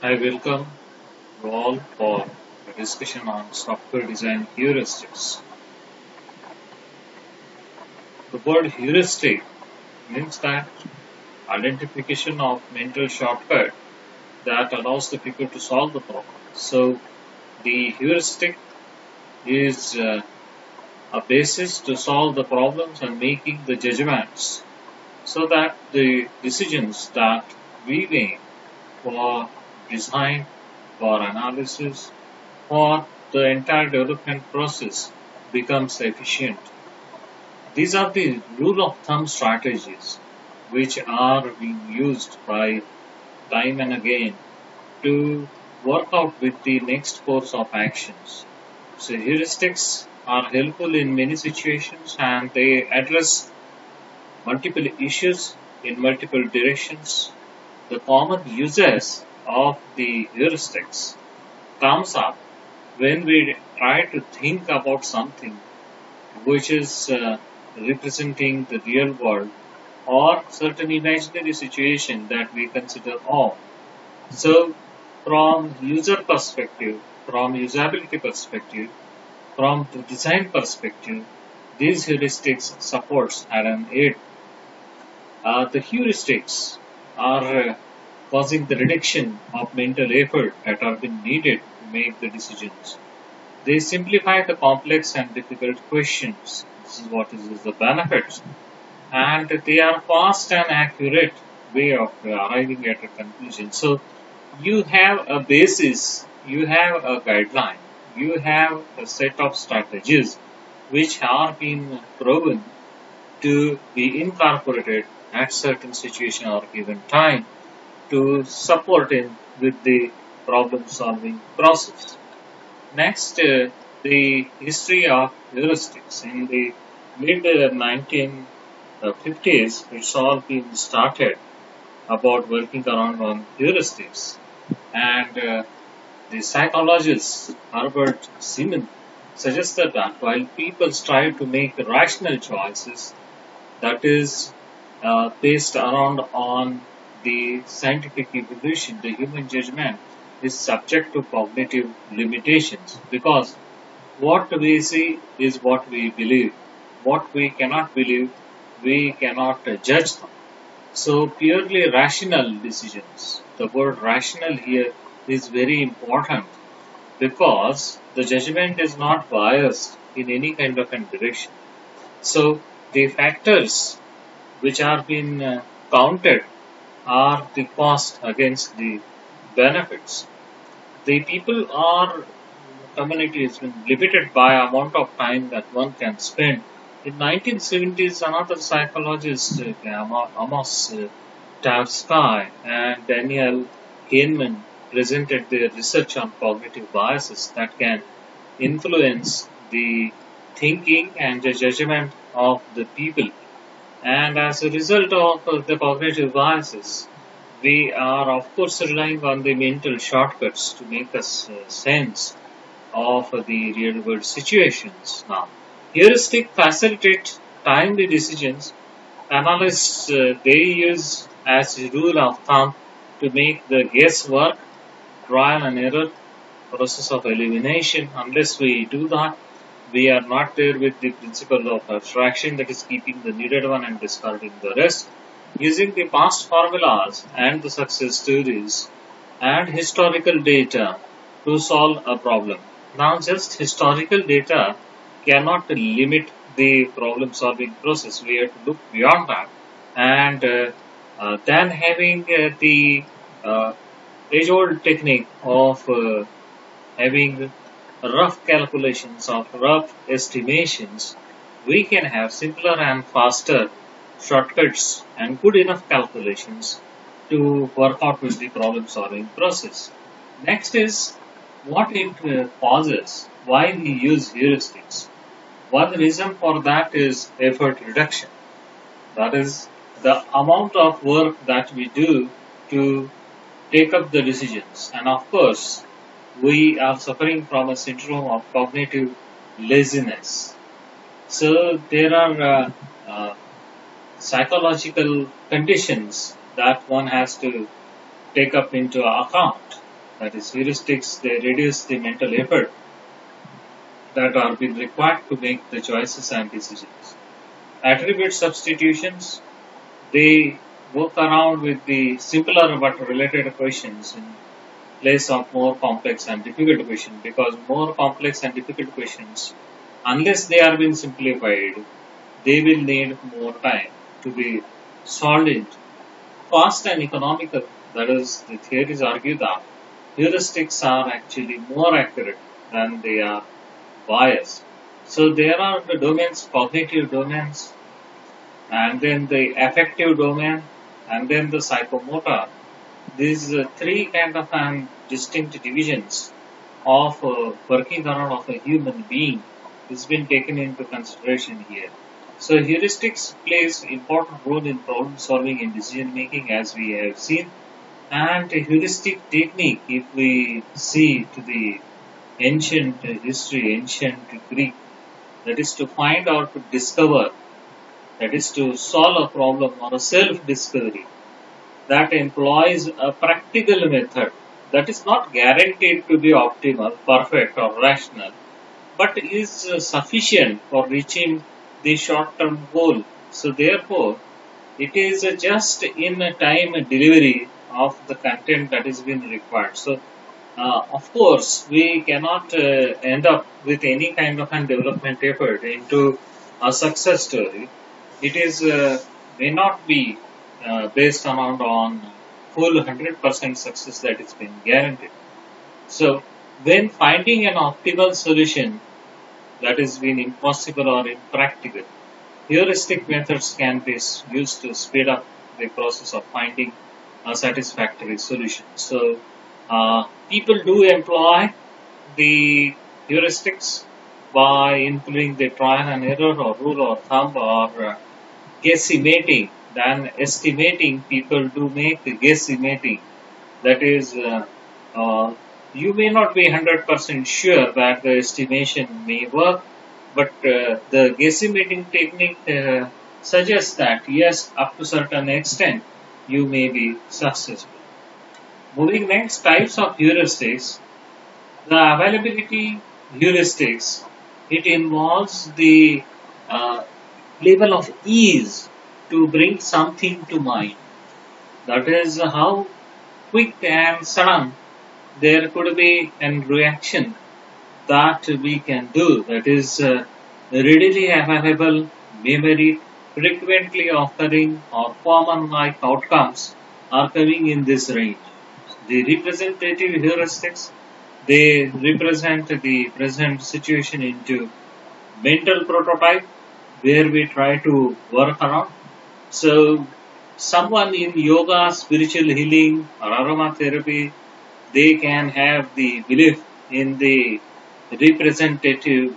I welcome you all for a discussion on software design heuristics. The word heuristic means that identification of mental shortcut that allows the people to solve the problem. So the heuristic is a basis to solve the problems and making the judgments so that the decisions that we make for design, for analysis, for the entire development process becomes efficient. These are the rule of thumb strategies which are being used by time and again to work out with the next course of actions. So heuristics are helpful in many situations and they address multiple issues in multiple directions. The common uses of the heuristics comes up when we try to think about something which is representing the real world or certain imaginary situation that we consider all. So, from user perspective, from usability perspective, from the design perspective, these heuristics supports are an aid. The heuristics are causing the reduction of mental effort that are being needed to make the decisions. They simplify the complex and difficult questions. This is what is the benefits. And they are fast and accurate way of arriving at a conclusion. So you have a basis, you have a guideline, you have a set of strategies which are being proven to be incorporated at certain situation or given time to support in with the problem solving process. Next, the history of heuristics. In the mid 1950s, it's all been started about working around on heuristics. And the psychologist Herbert Simon suggested that while people strive to make rational choices, that is based around on the scientific evolution, the human judgment is subject to cognitive limitations because what we see is what we believe. What we cannot believe, we cannot judge them. So purely rational decisions. The word rational here is very important because the judgment is not biased in any kind of a direction. So the factors which are being counted are the cost against the benefits. The people or community has been limited by amount of time that one can spend. In 1970s, another psychologist, Amos Tversky and Daniel Kahneman, presented their research on cognitive biases that can influence the thinking and the judgment of the people. And as a result of the cognitive biases, we are of course relying on the mental shortcuts to make us sense of the real world situations. Now, heuristic facilitate timely decisions. Analysts they use as a rule of thumb to make the guesswork, trial and error process of elimination. Unless we do that, we are not there with the principle of abstraction, that is keeping the needed one and discarding the rest. Using the past formulas and the success stories and historical data to solve a problem. Now, just historical data cannot limit the problem solving process. We have to look beyond that. And then having the uh, age old technique of having rough calculations of rough estimations, we can have simpler and faster shortcuts and good enough calculations to work out with the problem solving process. Next is what it causes, why we use heuristics. One reason for that is effort reduction. That is the amount of work that we do to take up the decisions. And of course, we are suffering from a syndrome of cognitive laziness. So there are psychological conditions that one has to take up into account. that is heuristics, they reduce the mental effort that are being required to make the choices and decisions. Attribute substitutions, they work around with the simpler but related questions in place of more complex and difficult questions, because more complex and difficult questions, unless they are being simplified, they will need more time to be solved in fast and economical. That is, the theories argue that heuristics are actually more accurate than they are biased. So there are the domains, cognitive domains, and then the affective domain, and then the psychomotor. These three kind of distinct divisions of working around of a human being has been taken into consideration here. So heuristics plays important role in problem solving and decision making, as we have seen. And a heuristic technique, if we see to the ancient history, ancient Greek, that is to find or to discover, that is to solve a problem or a self-discovery that employs a practical method that is not guaranteed to be optimal, perfect or rational, but is sufficient for reaching the short-term goal. So therefore, it is just in a time delivery of the content that is being required. So of course, we cannot end up with any kind of a development effort into a success story. It is may not be based on full 100% success that is being guaranteed. So, when finding an optimal solution that is being impossible or impractical, heuristic methods can be used to speed up the process of finding a satisfactory solution. So, people do employ the heuristics by including the trial and error or rule of thumb or guesstimating. Than estimating, people do make guesstimating. That is, uh, you may not be 100% sure that the estimation may work, but the guesstimating technique suggests that yes, up to certain extent, you may be successful. Moving next, types of heuristics. The availability heuristics, it involves the uh, level of ease to bring something to mind. That is how quick and sudden there could be a reaction that we can do. That is readily available memory, frequently occurring or common like outcomes are coming in this range. The representative heuristics, they represent the present situation into mental prototype where we try to work around. So, someone in yoga, spiritual healing, or aromatherapy, they can have the belief in the representative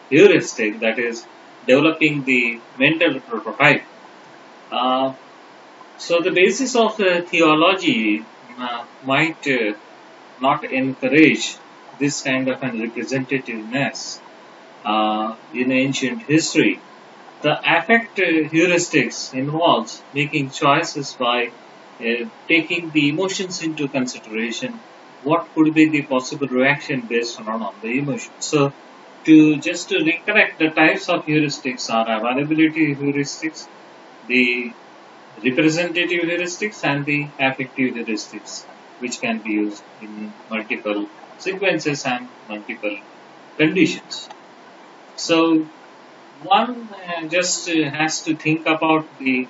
heuristic, that is, developing the mental prototype. Uh, so, the basis of theology might not encourage this kind of an representativeness in ancient history. The affect heuristics involves making choices by taking the emotions into consideration. What could be the possible reaction based on the emotion? So, to recollect, the types of heuristics are availability heuristics, the representative heuristics, and the affective heuristics, which can be used in multiple sequences and multiple conditions. So, one just has to think about the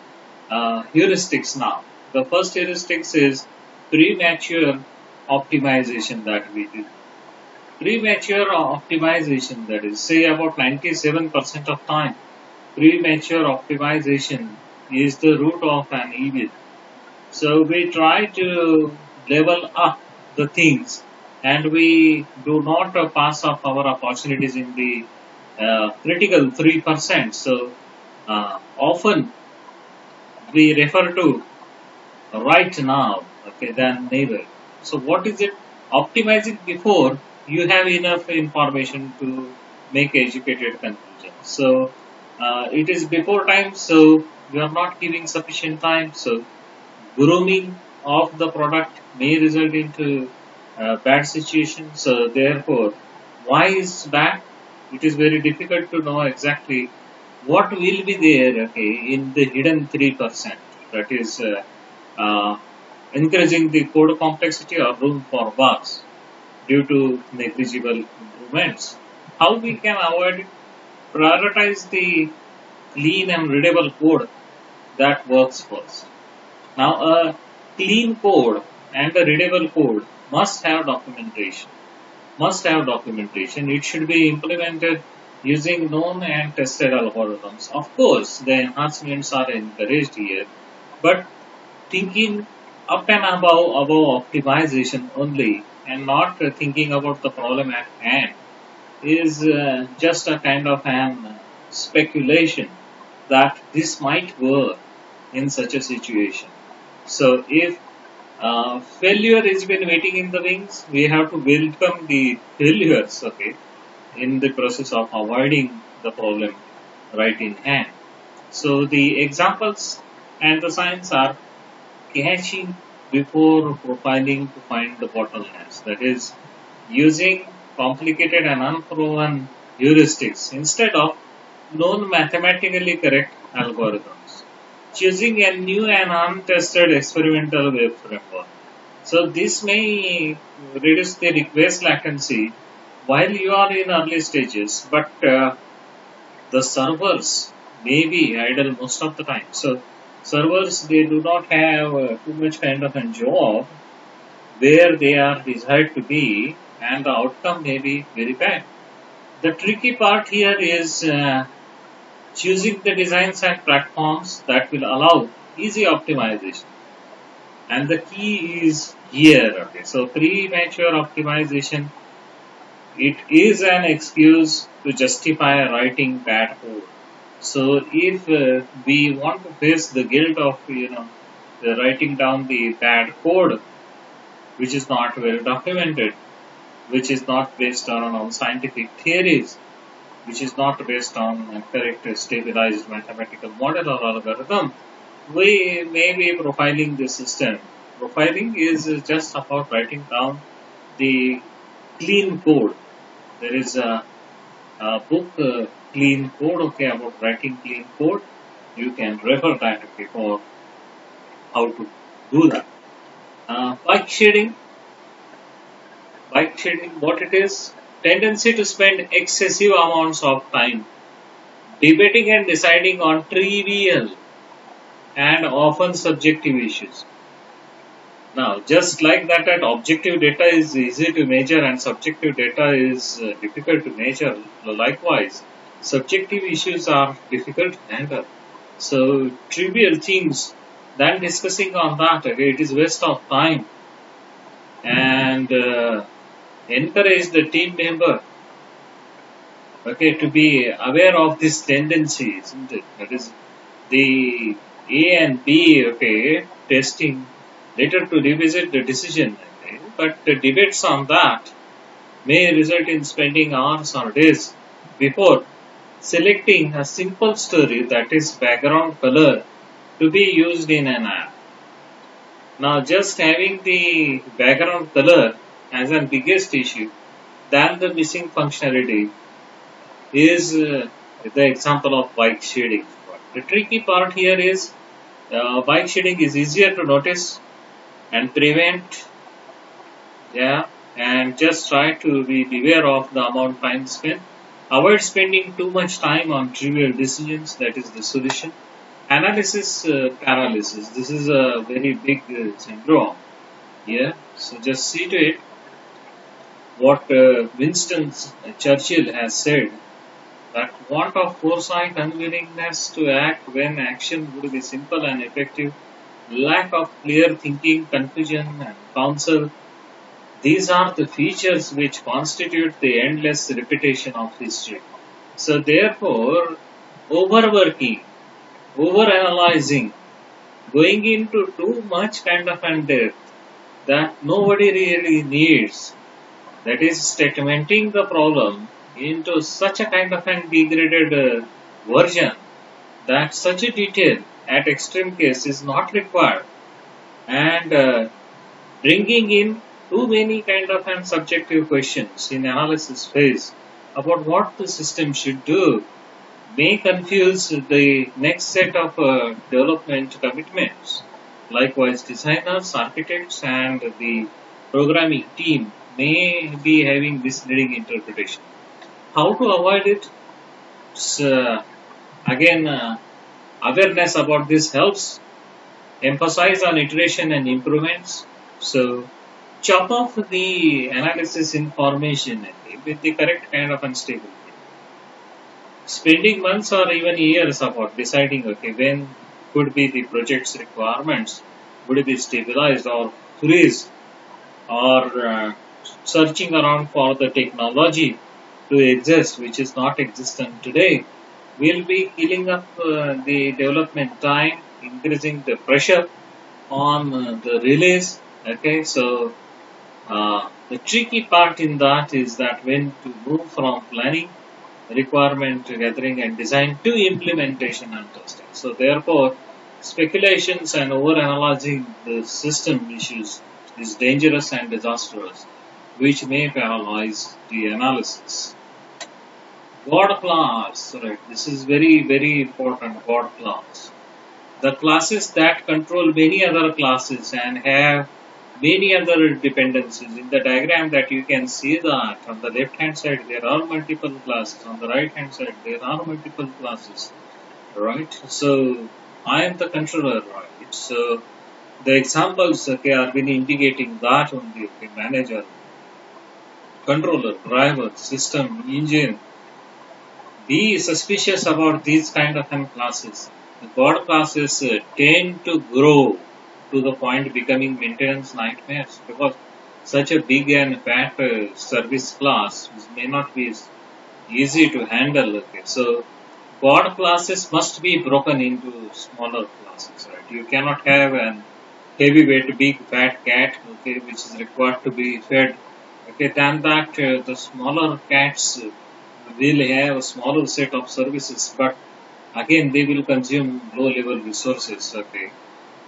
heuristics now. The first heuristics is premature optimization that we do. Premature optimization, that is, say about 97% of time, premature optimization is the root of an evil. So we try to level up the things and we do not pass up our opportunities in the critical 3%. So often we refer to right now, okay, than never. So what is it? Optimizing before you have enough information to make educated conclusions. So it is before time, so you are not giving sufficient time. So grooming of the product may result into bad situation. So therefore, why is bad? It is very difficult to know exactly what will be there, okay, in the hidden 3%. That is uh, encouraging the code complexity or room for bugs due to negligible improvements. How we can avoid it? Prioritize the clean and readable code that works first. Now, a clean code and a readable code must have documentation. Must have documentation. It should be implemented using known and tested algorithms. Of course, the enhancements are encouraged here, but thinking up and above optimization only and not thinking about the problem at hand is just a kind of an speculation that this might work in such a situation. So if failure has been waiting in the wings, we have to welcome the failures, okay, in the process of avoiding the problem right in hand. So the examples and the signs are caching before profiling to find the bottlenecks. That is, using complicated and unproven heuristics instead of known mathematically correct algorithms. Choosing a new and untested experimental web framework. So this may reduce the request latency while you are in early stages, but the servers may be idle most of the time. So servers, they do not have too much kind of a job where they are desired to be, and the outcome may be very bad. The tricky part here is choosing the designs and platforms that will allow easy optimization. And the key is here. Okay, so premature optimization, it is an excuse to justify writing bad code. So if we want to face the guilt of the writing down the bad code, which is not well documented, which is not based on scientific theories, which is not based on a correct stabilized mathematical model or algorithm, we may be profiling the system. Profiling is just about writing down the clean code. There is a book, Clean Code, okay, about writing clean code. You can refer that, okay, for how to do that. Bike shading. Bike shading, what it is? Tendency to spend excessive amounts of time debating and deciding on trivial and often subjective issues. Now, just like that objective data is easy to measure and subjective data is difficult to measure, likewise, subjective issues are difficult to handle. So, trivial things, then discussing on that, okay, it is waste of time, and encourage the team member, okay, to be aware of this tendency, isn't it? That is the A and B, okay, testing later to revisit the decision, okay, but the debates on that may result in spending hours or days before selecting a simple story, that is background color, to be used in an app. Now, just having the background color as a biggest issue than the missing functionality is the example of bike shading. The tricky part here is bike shading is easier to notice and prevent, yeah, and just try to be beware of the amount time spent. Avoid spending too much time on trivial decisions. That is the solution. Analysis paralysis. This is a very big syndrome. Yeah. So just see to it what Winston Churchill has said, that want of foresight, unwillingness to act when action would be simple and effective, lack of clear thinking, confusion, and counsel. These are the features which constitute the endless repetition of history. So therefore, overworking, overanalyzing, going into too much kind of an depth that nobody really needs, that is segmenting the problem into such a kind of an degraded version that such a detail at extreme case is not required, and bringing in too many kind of and subjective questions in analysis phase about what the system should do may confuse the next set of development commitments. Likewise, designers, architects, and the programming team may be having misleading interpretation. How to avoid it? So, again, awareness about this helps. Emphasize on iteration and improvements. So, chop off the analysis information with the correct kind of unstable. Spending months or even years about deciding, okay, when could be the project's requirements, would it be stabilized or freeze, or searching around for the technology to exist which is not existent today, will be killing up the development time, increasing the pressure on the release. Okay, so the tricky part in that is that when to move from planning, requirement gathering and design to implementation and testing. So therefore, speculations and overanalyzing the system issues is dangerous and disastrous, which may paralyze the analysis. God class, right? This is very, very important. God class. The classes that control many other classes and have many other dependencies. In the diagram that you can see that on the left hand side there are multiple classes, on the right hand side there are multiple classes, right? So I am the controller, right? So the examples, okay, are been indicating that only, okay, manager, controller, driver, system, engine. Be suspicious about these kind of classes. The God classes tend to grow to the point becoming maintenance nightmares, because such a big and fat service class may not be easy to handle. Okay, so God classes must be broken into smaller classes. Right, you cannot have an heavyweight big fat cat, okay, which is required to be fed. Okay, than that, the smaller cats will have a smaller set of services, but again they will consume low level resources. Okay,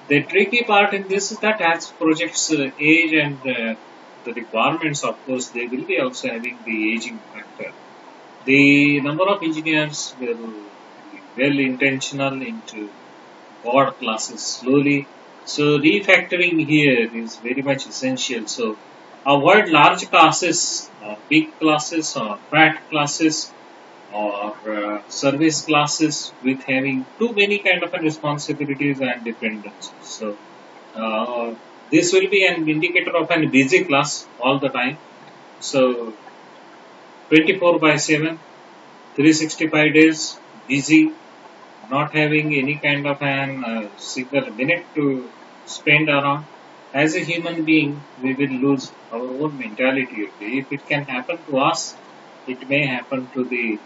the tricky part in this is that as projects age and the requirements, of course, they will be also having the aging factor. The number of engineers will be well intentional into God classes slowly. So refactoring here is very much essential. So avoid large classes, big classes or fat classes, or service classes with having too many kind of responsibilities and dependencies. So this will be an indicator of a busy class all the time. So 24 by 7, 365 days busy, not having any kind of an single minute to spend around. As a human being, we will lose our own mentality. Okay? If it can happen to us, it may happen to the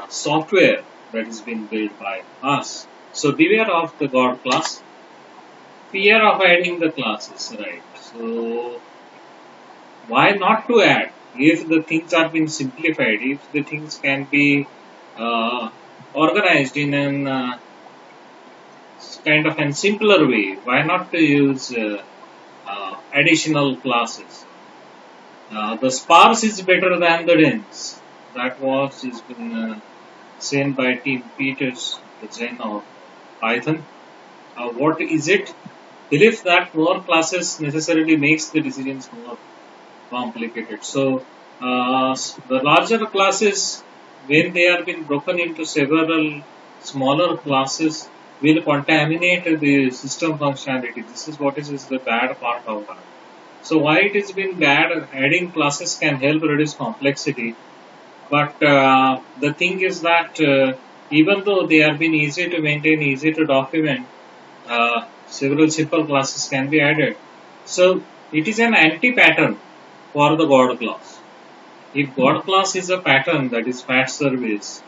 software that is being built by us. So beware of the God class. Fear of adding the classes, right? So why not to add? If the things are being simplified, if the things can be uh, organized in an kind of a simpler way, why not to use additional classes? The sparse is better than the dense. That was has been seen by Tim Peters, the Zen of Python. What is it? Belief that more classes necessarily makes the decisions more complicated. So the larger classes, when they are being broken into several smaller classes, will contaminate the system functionality. This is what is the bad part of that. So why it has been bad? Adding classes can help reduce complexity, but the thing is that even though they have been easy to maintain, easy to document, several simple classes can be added. So it is an anti-pattern for the God class. If God class is a pattern, that is fat service,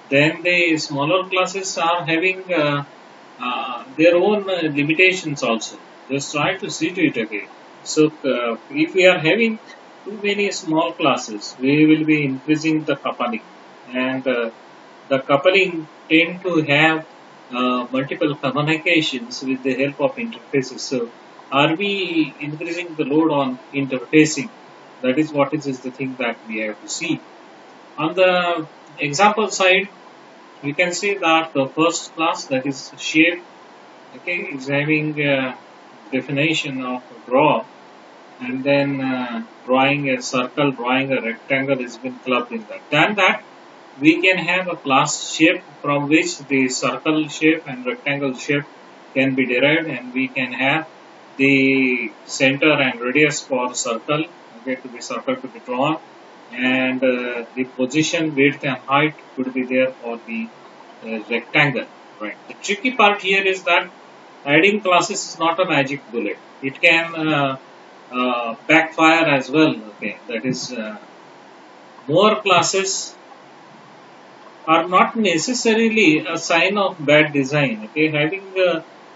then the smaller classes are having their own limitations also. Just try to see to it again. So if we are having too many small classes, we will be increasing the coupling, and the coupling tend to have multiple communications with the help of interfaces. So Are we increasing the load on interfacing? That is what is the thing that we have to see. On the example side, we can see that the first class, that is shape, okay, is having a definition of draw, and then drawing a circle, drawing a rectangle is been clubbed in that. Than that, we can have a class shape from which the circle shape and rectangle shape can be derived, and we can have the center and radius for circle, okay, to be circle to be drawn, and the position, width and height could be there for the rectangle. Right. The tricky part here is that adding classes is not a magic bullet. It can backfire as well. Okay, that is more classes are not necessarily a sign of bad design. Okay, having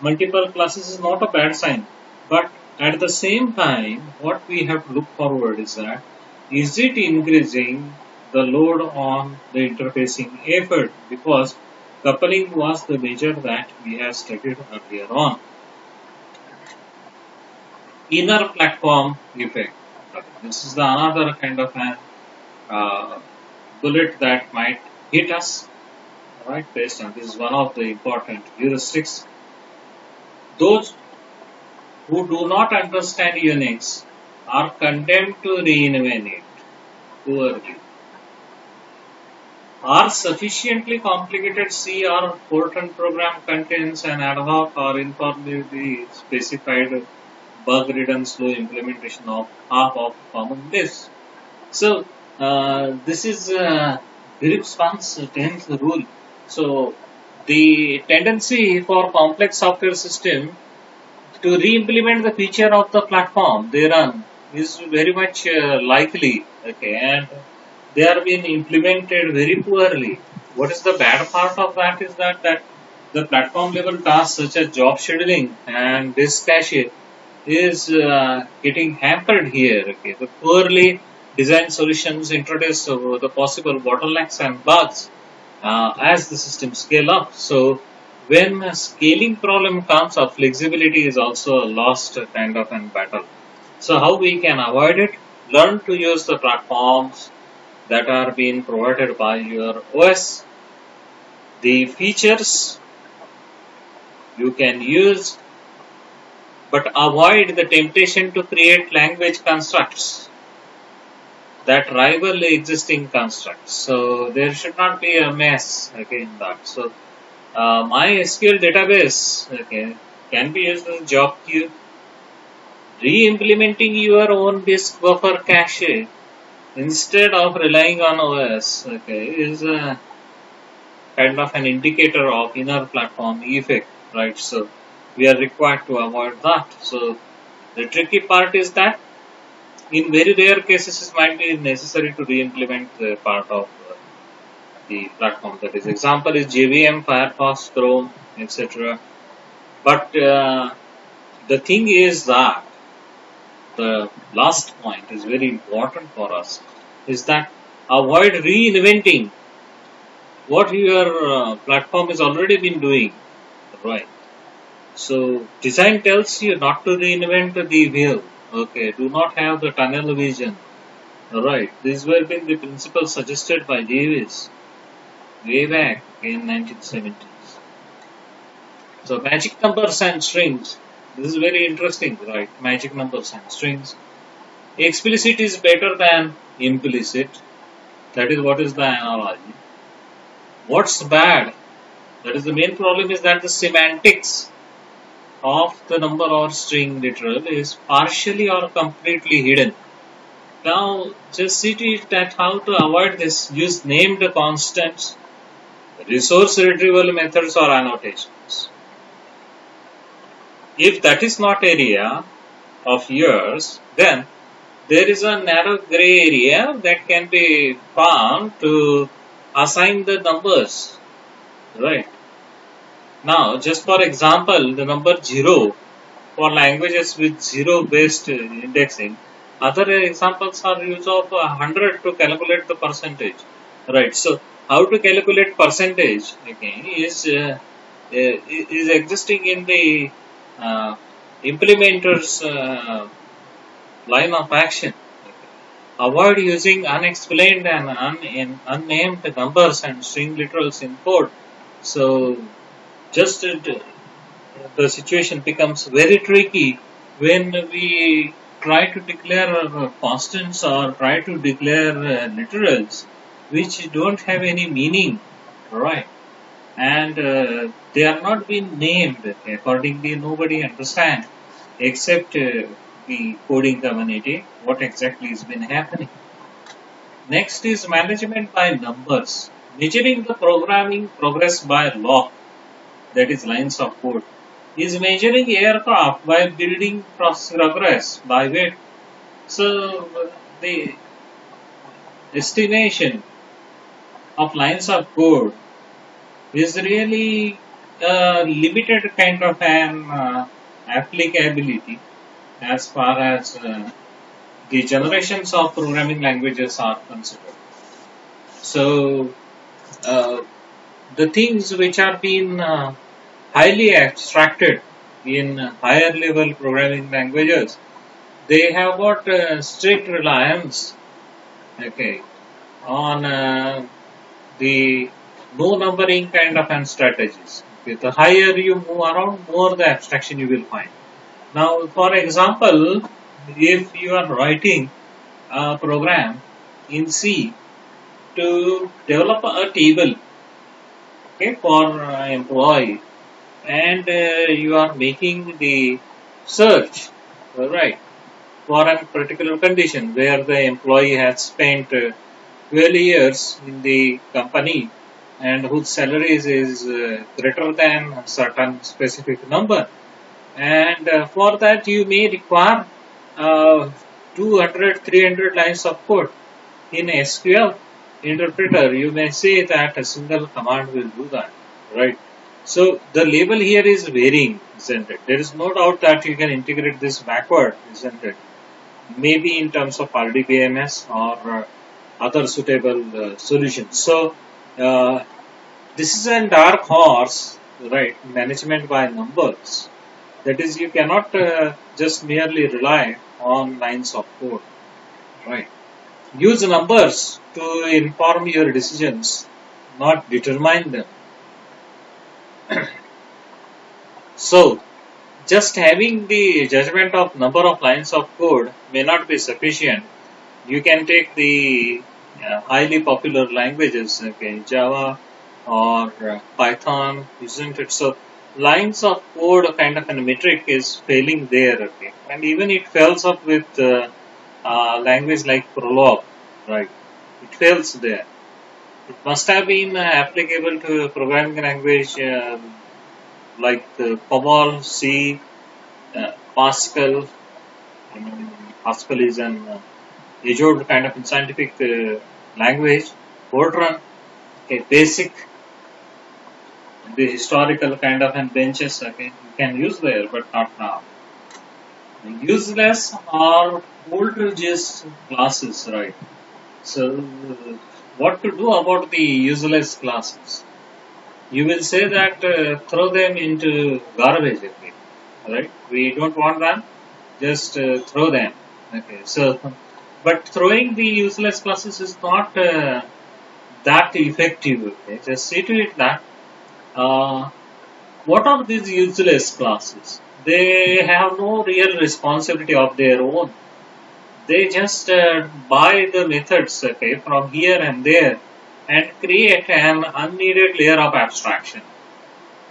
multiple classes is not a bad sign, but at the same time, what we have to look forward is it increasing the load on the interfacing effort, because coupling was the measure that we have studied earlier on. Inner platform effect. This is the another kind of an bullet that might hit us, right? Based on this is one of the important heuristics. Those who do not understand Unix are condemned to reinvent it poorly. Are sufficiently complicated C or Fortran program contains an ad hoc or informally specified bug-ridden slow implementation of half of common list. So this is Gripspan's 10th rule. So the tendency for complex software system to re-implement the feature of the platform they run is very much likely. Okay, and they are being implemented very poorly. What is the bad part of that is that the platform level tasks such as job scheduling and disk cache is getting hampered here. Okay, the poorly designed solutions introduce the possible bottlenecks and bugs as the system scale up. So when a scaling problem comes up, flexibility is also a lost kind of an battle. So how we can avoid it? Learn to use the platforms that are being provided by your OS. The features you can use, but avoid the temptation to create language constructs that rival the existing constructs. So there should not be a mess again that. So MySQL database, okay, can be used as a job queue. Re-implementing your own disk buffer cache instead of relying on OS, okay, is a kind of an indicator of inner platform effect, right? So we are required to avoid that. So the tricky part is that in very rare cases it might be necessary to re-implement the part of the platform. That is, example is JVM, Firefox, Chrome, etc. But the thing is that the last point is very important for us, is that avoid reinventing what your platform has already been doing, right? So design tells you not to reinvent the wheel. Okay, do not have the tunnel vision. Right, these were been the principles suggested by Davis way back in 1970s. So magic numbers and strings. This is very interesting, right? Magic numbers and strings. Explicit is better than implicit. That is what is the analogy. What's bad? That is the main problem is that the semantics of the number or string literal is partially or completely hidden. Now just see to it that how to avoid this. Use named constants, resource retrieval methods or annotations. If that is not area of yours, then there is a narrow gray area that can be found to assign the numbers, right? Now, just for example, the number 0 for languages with 0 based indexing. Other examples are use of 100 to calculate the percentage, right? So, how to calculate percentage again is existing in the implementer's line of action. Avoid using unexplained and unnamed numbers and string literals in code. So just the situation becomes very tricky when we try to declare constants or try to declare literals which don't have any meaning, right? And they are not being named accordingly. Nobody understands except the coding community what exactly has been happening. Next is management by numbers, measuring the programming progress by log, that is lines of code, is measuring aircraft by building progress by weight. So the estimation of lines of code is really a limited kind of an applicability as far as the generations of programming languages are considered. So uh, the things which are being highly abstracted in higher level programming languages, they have got strict reliance, okay, on the no numbering kind of an strategies. Okay, the higher you move around, more the abstraction you will find. Now, for example, if you are writing a program in C to develop a table, okay, for employee, and you are making the search, right, for a particular condition where the employee has spent 12 years in the company and whose salaries is greater than a certain specific number, and for that you may require uh, 200 300 lines of code in SQL interpreter. You may say that a single command will do that, right? So the label here is varying, isn't it? There is no doubt that you can integrate this backward, isn't it? Maybe in terms of RDBMS or other suitable solutions. So this is a dark horse, right? Management by numbers. That is, you cannot just merely rely on lines of code, right? Use numbers to inform your decisions, not determine them. So, just having the judgment of number of lines of code may not be sufficient. You can take the highly popular languages, okay, Java or Python, isn't it? So, lines of code kind of a metric is failing there, okay, and even it fails up with language like Prolog, right? It fails there. It must have been applicable to a programming language like COBOL, C, Pascal. Pascal is an Azure kind of scientific language. Fortran, okay, basic, the historical kind of and benches, okay, you can use there, but not now. Useless or old just classes, right? So, what to do about the useless classes? You will say that throw them into garbage, okay, right? We don't want them, just throw them, okay. So, but throwing the useless classes is not that effective, okay. Just see to it that uh, what are these useless classes? They have no real responsibility of their own. They just buy the methods, okay, from here and there and create an unneeded layer of abstraction,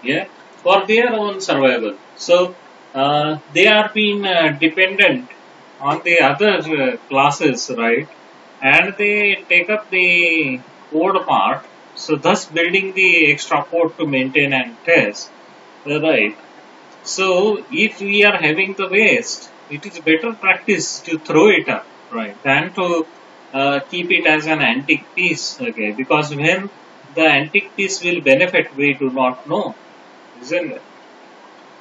yeah, for their own survival. So they are being dependent on the other classes, right? And they take up the code part, so thus building the extra code to maintain and test, right? So if we are having the waste, it is better practice to throw it up, right, than to keep it as an antique piece, okay? Because when the antique piece will benefit, we do not know, isn't it?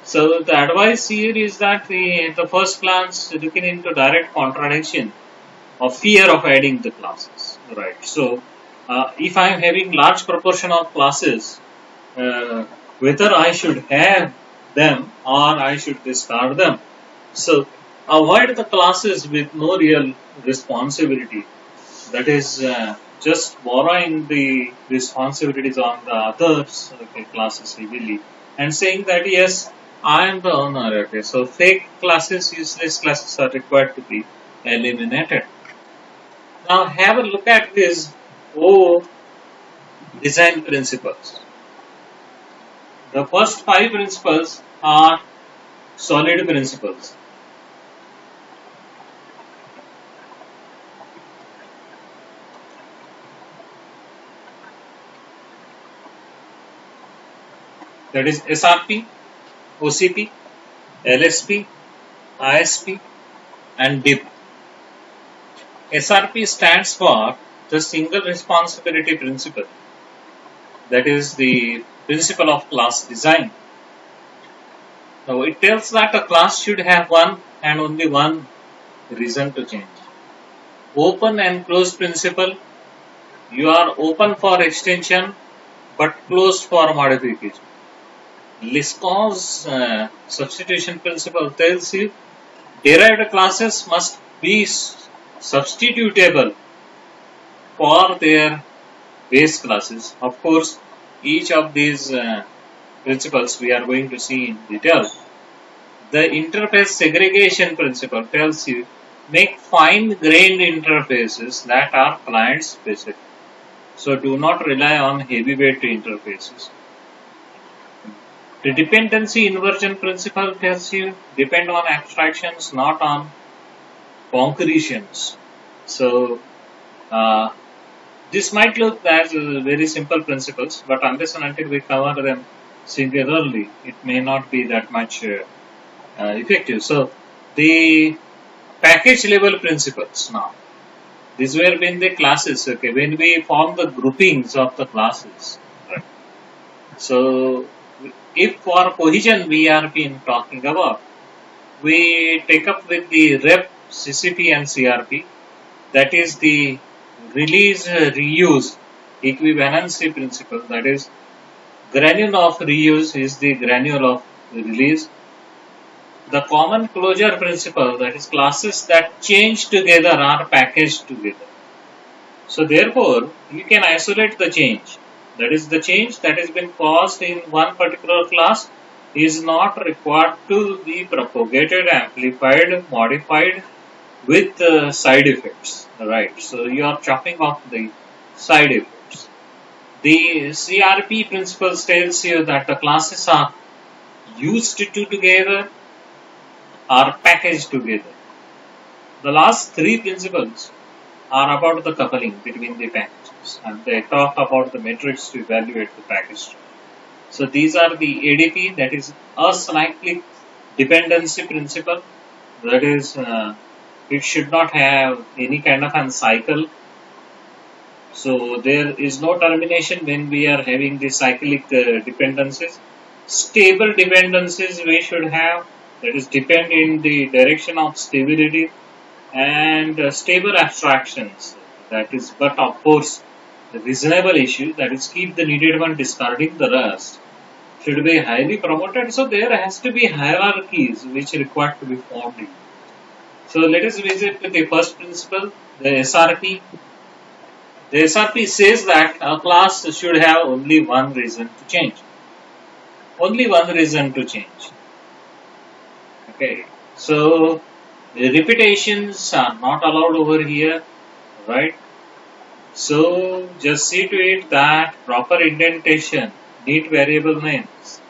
So the advice here is that the first glance looking into direct contradiction or fear of adding the classes, right? So if I am having large proportion of classes, whether I should have them or I should discard them. So avoid the classes with no real responsibility. That is just borrowing the responsibilities on the others classes heavily and saying that yes, I am the owner. Okay, so fake classes, useless classes are required to be eliminated. Now have a look at this O design principles. The first five principles are solid principles. That is SRP, OCP, LSP, ISP, and DIP. SRP stands for the single responsibility principle. That is the principle of class design. Now it tells that a class should have one and only one reason to change. Open and closed principle. You are open for extension but closed for modification. Liscon's substitution principle tells you derived classes must be substitutable for their base classes. Of course, each of these principles we are going to see in detail. The interface segregation principle tells you make fine-grained interfaces that are client-specific. So do not rely on heavyweight interfaces. The dependency inversion principle tells you depend on abstractions, not on concretions. So this might look as very simple principles, but unless and until we cover them singularly, it may not be that much effective. So the package level principles now. These were been the classes. Okay, when we form the groupings of the classes. Right? So if for cohesion we are been talking about, we take up with the rep, CCP and CRP. That is the release reuse equivalency principle. That is granule of reuse is the granule of release. The common closure principle, that is classes that change together are packaged together. So therefore you can isolate the change. That is the change that has been caused in one particular class is not required to be propagated, amplified, modified with side effects. Right. So you are chopping off the side effects. The CRP principle tells you that the classes are used together are packaged together. The last three principles are about the coupling between the packages and they talk about the metrics to evaluate the package. So these are the ADP, that is acyclic dependency principle, that is it should not have any kind of a cycle. So there is no termination when we are having the cyclic dependencies. Stable dependencies we should have, that is depend in the direction of stability, and stable abstractions, that is, but of course the reasonable issue, that is keep the needed one discarding the rest, should be highly promoted. So there has to be hierarchies which require to be formed. So let us visit the first principle, the SRP. The SRP says that a class should have only one reason to change. Only one reason to change. Okay, so the repetitions are not allowed over here, right? So just see to it that proper indentation, neat variable names,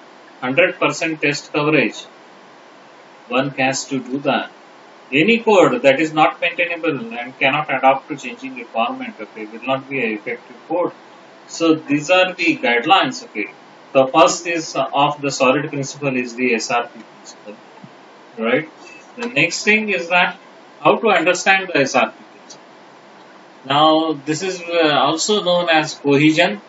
100% test coverage. One has to do that. Any code that is not maintainable and cannot adapt to changing requirement, okay, will not be an effective code. So these are the guidelines, okay. The first is of the solid principle is the SRP principle, right? The next thing is that how to understand the SRP principle. Now this is also known as cohesion.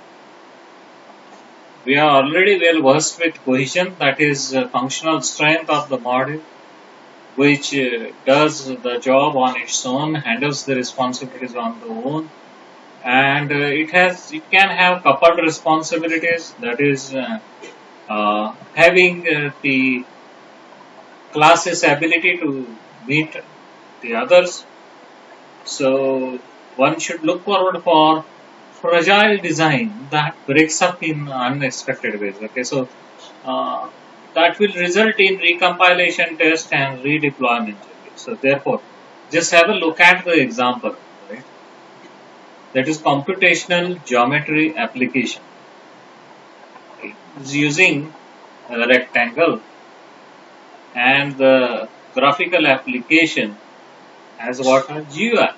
We are already well versed with cohesion, that is functional strength of the module, which does the job on its own, handles the responsibilities on the own, and it can have coupled responsibilities, that is having the class's ability to meet the others. So one should look forward for fragile design that breaks up in unexpected ways. Okay, so uh, that will result in recompilation test and redeployment. Okay? So therefore, just have a look at the example, right? That is computational geometry application. Okay? It's using a rectangle and the graphical application as what a GUI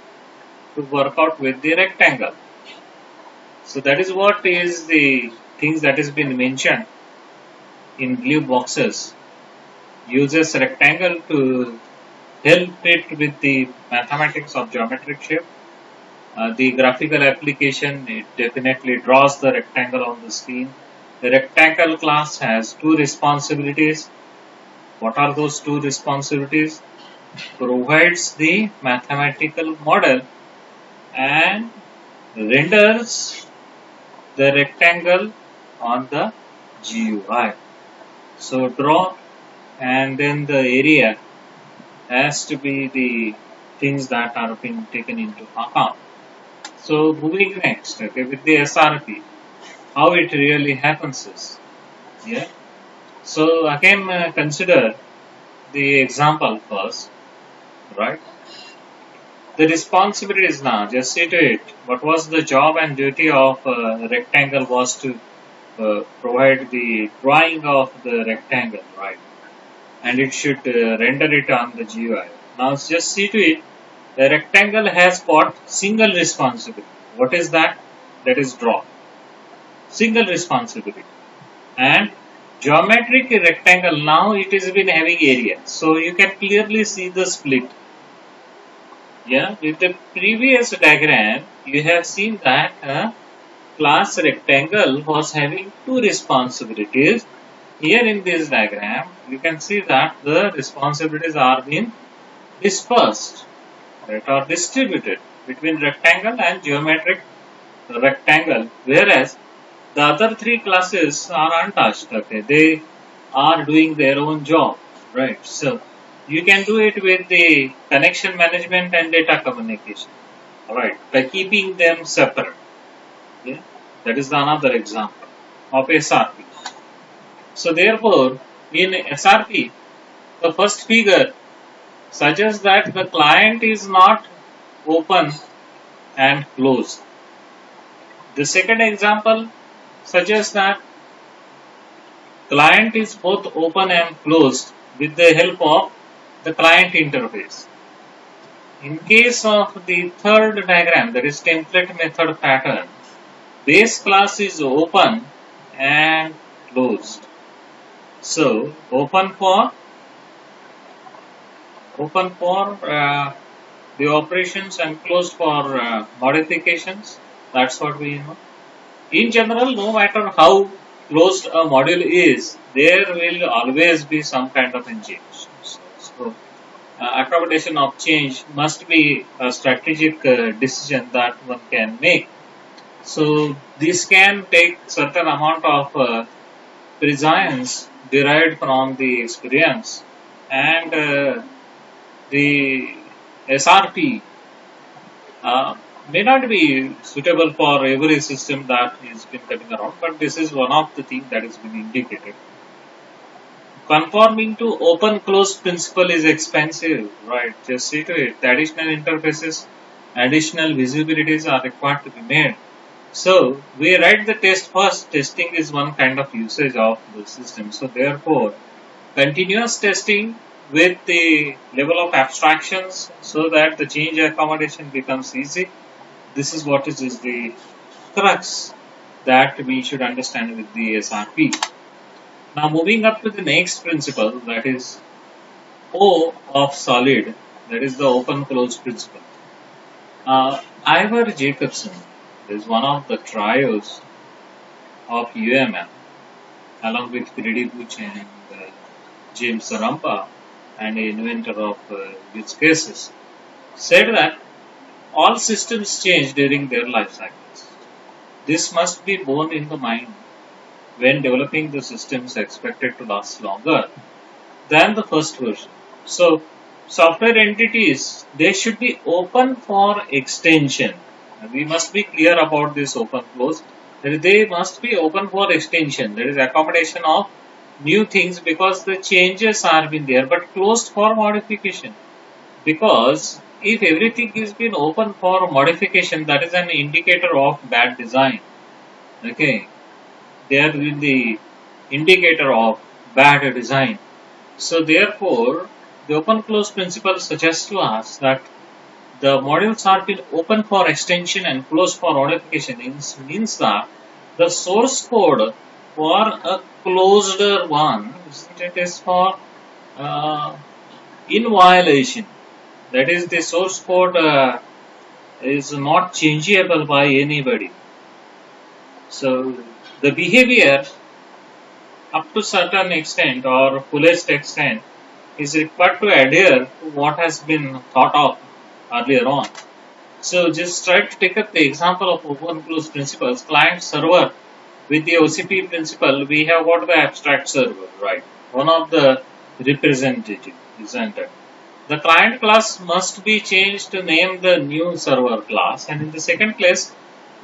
to work out with the rectangle. So that is what is the things that has been mentioned in blue boxes. Uses rectangle to help it with the mathematics of geometric shape. The graphical application, it definitely draws the rectangle on the screen. The rectangle class has two responsibilities. What are those two responsibilities? Provides the mathematical model and renders the rectangle on the GUI. So draw and then the area has to be the things that are being taken into account. So moving next, okay, with the SRP, how it really happens is, yeah. So again, consider the example first, right? The responsibility is now, just see to it, what was the job and duty of rectangle was to provide the drawing of the rectangle, right? And it should render it on the GUI. Now just see to it, the rectangle has got single responsibility. What is that? That is draw. Single responsibility. And geometric rectangle, now it is been having area. So you can clearly see the split. Yeah, with the previous diagram, you have seen that class rectangle was having two responsibilities. Here in this diagram, you can see that the responsibilities are being dispersed, right, or distributed between rectangle and geometric rectangle, whereas the other three classes are untouched. Okay, they are doing their own job, right? So you can do it with the connection management and data communication, right, by keeping them separate. Yeah, that is another example of SRP. So therefore, in SRP, the first figure suggests that the client is not open and closed. The second example suggests that client is both open and closed with the help of the client interface. In case of the third diagram, that is template method pattern, base class is open and closed. So open for the operations and closed for modifications. That's what we know. In general, no matter how closed a module is, there will always be some kind of a change. So accommodation of change must be a strategic decision that one can make. So this can take certain amount of prescience derived from the experience, and the SRP may not be suitable for every system that is been coming around, but this is one of the things that has been indicated. Conforming to open closed principle is expensive, right? Just see to it. The additional interfaces, additional visibilities are required to be made. So we write the test first. Testing is one kind of usage of the system. So therefore, continuous testing with the level of abstractions so that the change accommodation becomes easy. This is what is the crux that we should understand with the SRP. Now moving up to the next principle, that is O of solid, that is the open close principle. Ivor Jacobson is one of the trios of UML along with Grady Booch and James Rampa, and inventor of use cases, said that all systems change during their life cycles. This must be borne in the mind when developing the systems expected to last longer than the first version. So, software entities, they should be open for extension. We must be clear about this open close. They must be open for extension. There is accommodation of new things because the changes are been there, but closed for modification. Because if everything is been open for modification, that is an indicator of bad design. Okay, there will be indicator of bad design. So therefore, the open close principle suggests to us that the modules are been open for extension and closed for modification. Means that the source code for a closed one, it is for uh, in violation. That is, the source code is not changeable by anybody. So the behavior up to certain extent or fullest extent is required to adhere to what has been thought of earlier on. So just try to take up the example of open close principles. Client server with the OCP principle, we have got the abstract server, right? One of the representative, isn't it? The client class must be changed to name the new server class. And in the second place,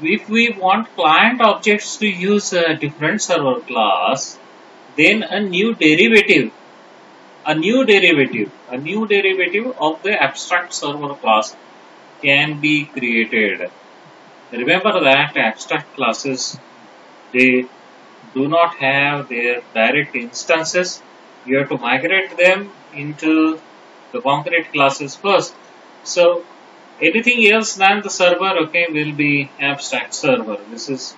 if we want client objects to use a different server class, then a new derivative of the abstract server class can be created. Remember that abstract classes, they do not have their direct instances. You have to migrate them into the concrete classes first. So anything else than the server, okay, will be abstract server. This is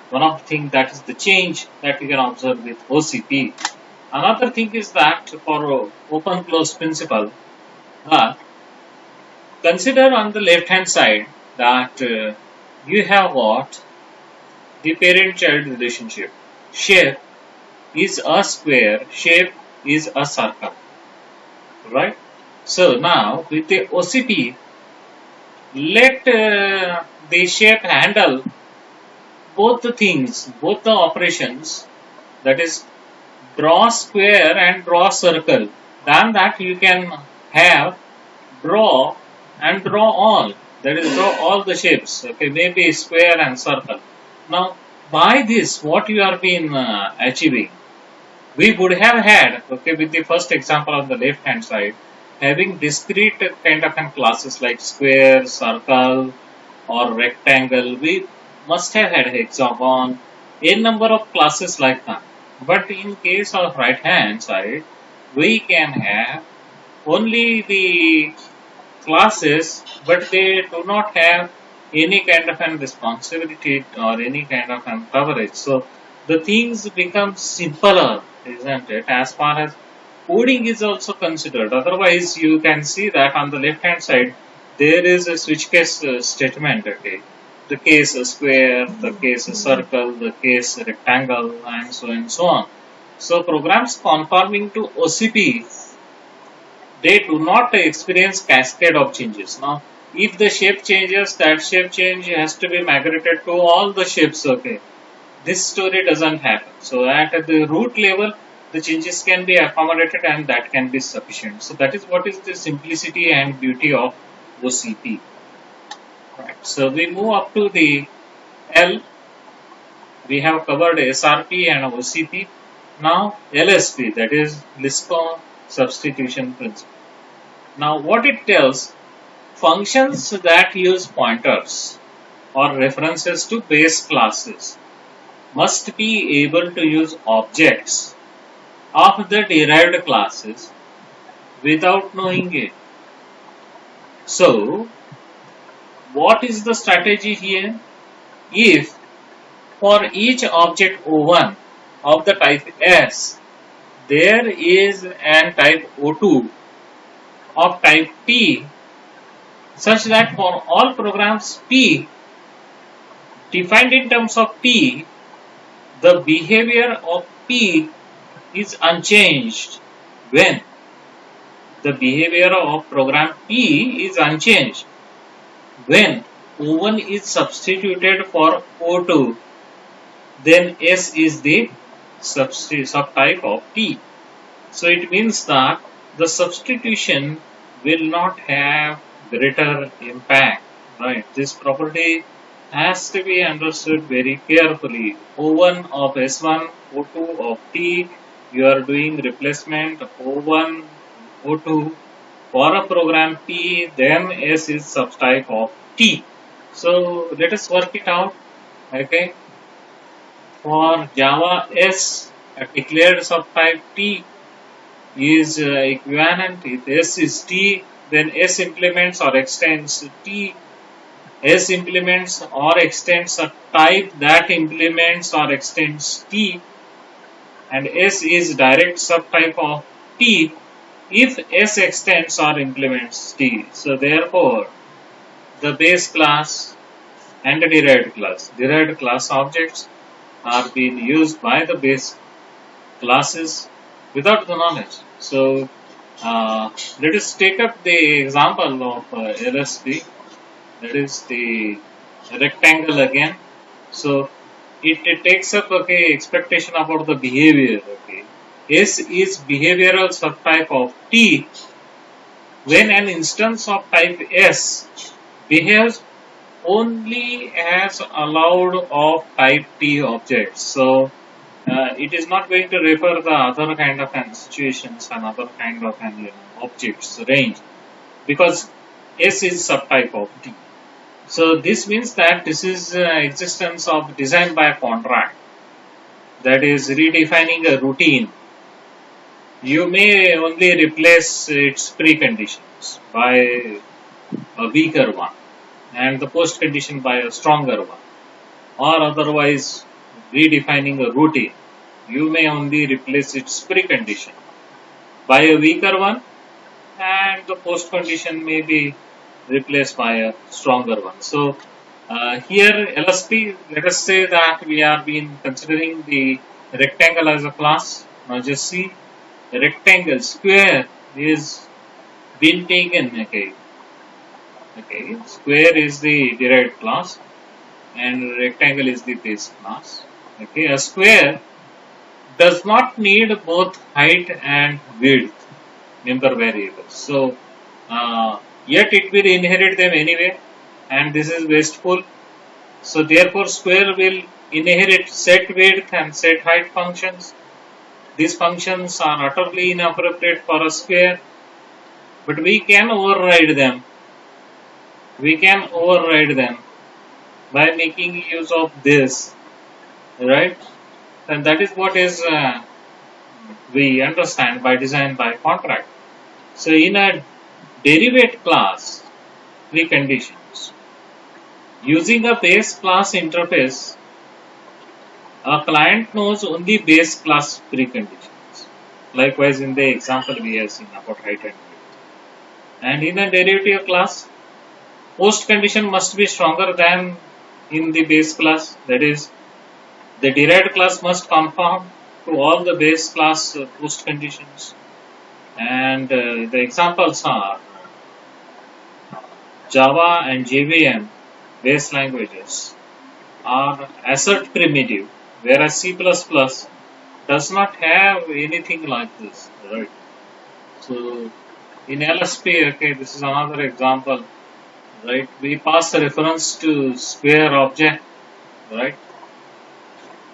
one of the things, that is the change that we can observe with OCP. Another thing is that for open close principle, consider on the left hand side that you have what the parent child relationship. Shape is a square, shape is a circle, right? So now with the OCP, let the shape handle both the things, both the operations, that is draw square and draw circle. Than that you can have draw and draw all, that is draw all the shapes, okay, maybe square and circle. Now by this what you are been achieving, we would have had, okay, with the first example on the left hand side, having discrete kind of classes like square, circle or rectangle, we must have had example on a number of classes like that. But in case of right hand side, we can have only the classes, but they do not have any kind of an responsibility or any kind of an coverage. So the things become simpler, isn't it? As far as coding is also considered. Otherwise, you can see that on the left hand side, there is a switch case statement. Okay, the case square, the case circle, the case rectangle, and so on. So programs conforming to OCP, they do not experience cascade of changes. Now, if the shape changes, that shape change has to be migrated to all the shapes. Okay, this story doesn't happen. So at the root level, the changes can be accommodated and that can be sufficient. So that is what is the simplicity and beauty of OCP. Right. So we move up to the L. We have covered SRP and OCP. Now LSP, that is Liscon substitution principle. Now what it tells, functions that use pointers or references to base classes must be able to use objects of the derived classes without knowing it. So what is the strategy here? If for each object O1 of the type S, there is an type O2 of type P, such that for all programs P defined in terms of P, the behavior of P is unchanged when the behavior of program P is unchanged when O1 is substituted for O2, then S is the subtype of T. So it means that the substitution will not have greater impact, right? This property has to be understood very carefully. O1 of S1, O2 of T, you are doing replacement O1, O2 for a program P, then S is subtype of T. So let us work it out. Okay. For Java S, a declared subtype T is equivalent. If S is T, then S implements or extends T. S implements or extends a type that implements or extends T, and S is direct subtype of T if S extends or implements T. So therefore, the base class and the derived class objects are being used by the base classes without the knowledge. So let us take up the example of LSP, that is the rectangle again. So it takes up expectation about the behavior. S is behavioral subtype of T when an instance of type S behaves only as allowed of type T objects. So it is not going to refer the other kind of situations and other kind of objects range, because S is subtype of T. So this means that this is existence of design by contract, that is redefining a routine. You may only replace its preconditions by a weaker one and the post condition by a stronger one, or otherwise redefining a routine. You may only replace its precondition by a weaker one, and the post condition may be replaced by a stronger one. So here LSP, let us say that we are been considering the rectangle as a class. Now just see, the rectangle square is been taken. Okay, square is the derived class and rectangle is the base class. Okay, a square does not need both height and width member variables. So yet it will inherit them anyway, and this is wasteful. So therefore square will inherit set width and set height functions. These functions are utterly inappropriate for a square, but we can override them. We can override them by making use of this, right? And that is what is we understand by design by contract. So in a derivate class preconditions, using a base class interface, a client knows only base class preconditions. Likewise, in the example we have seen about height and width. And in a derivative class, post condition must be stronger than in the base class. That is, the derived class must conform to all the base class post conditions. And the examples are Java and JVM base languages are assert primitive, whereas C++ does not have anything like this, right? So in LSP, okay, this is another example, right? We pass the reference to square object, right?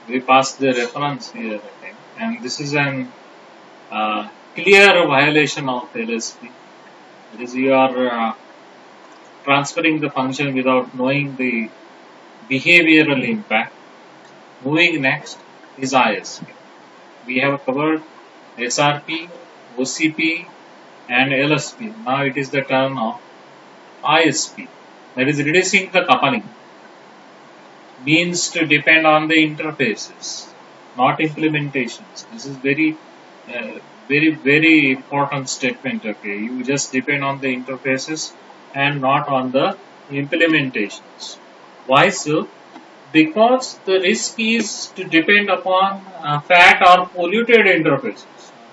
We pass the reference here, okay, and this is an clear violation of LSP. That is, you are transferring the function without knowing the behavioral impact. Moving next is ISP. We have covered SRP, OCP, and LSP. Now it is the turn of ISP. That is reducing the coupling. Means to depend on the interfaces, not implementations. This is very important statement. Okay, you just depend on the interfaces and not on the implementations. Why so? Because the risk is to depend upon fat or polluted interfaces.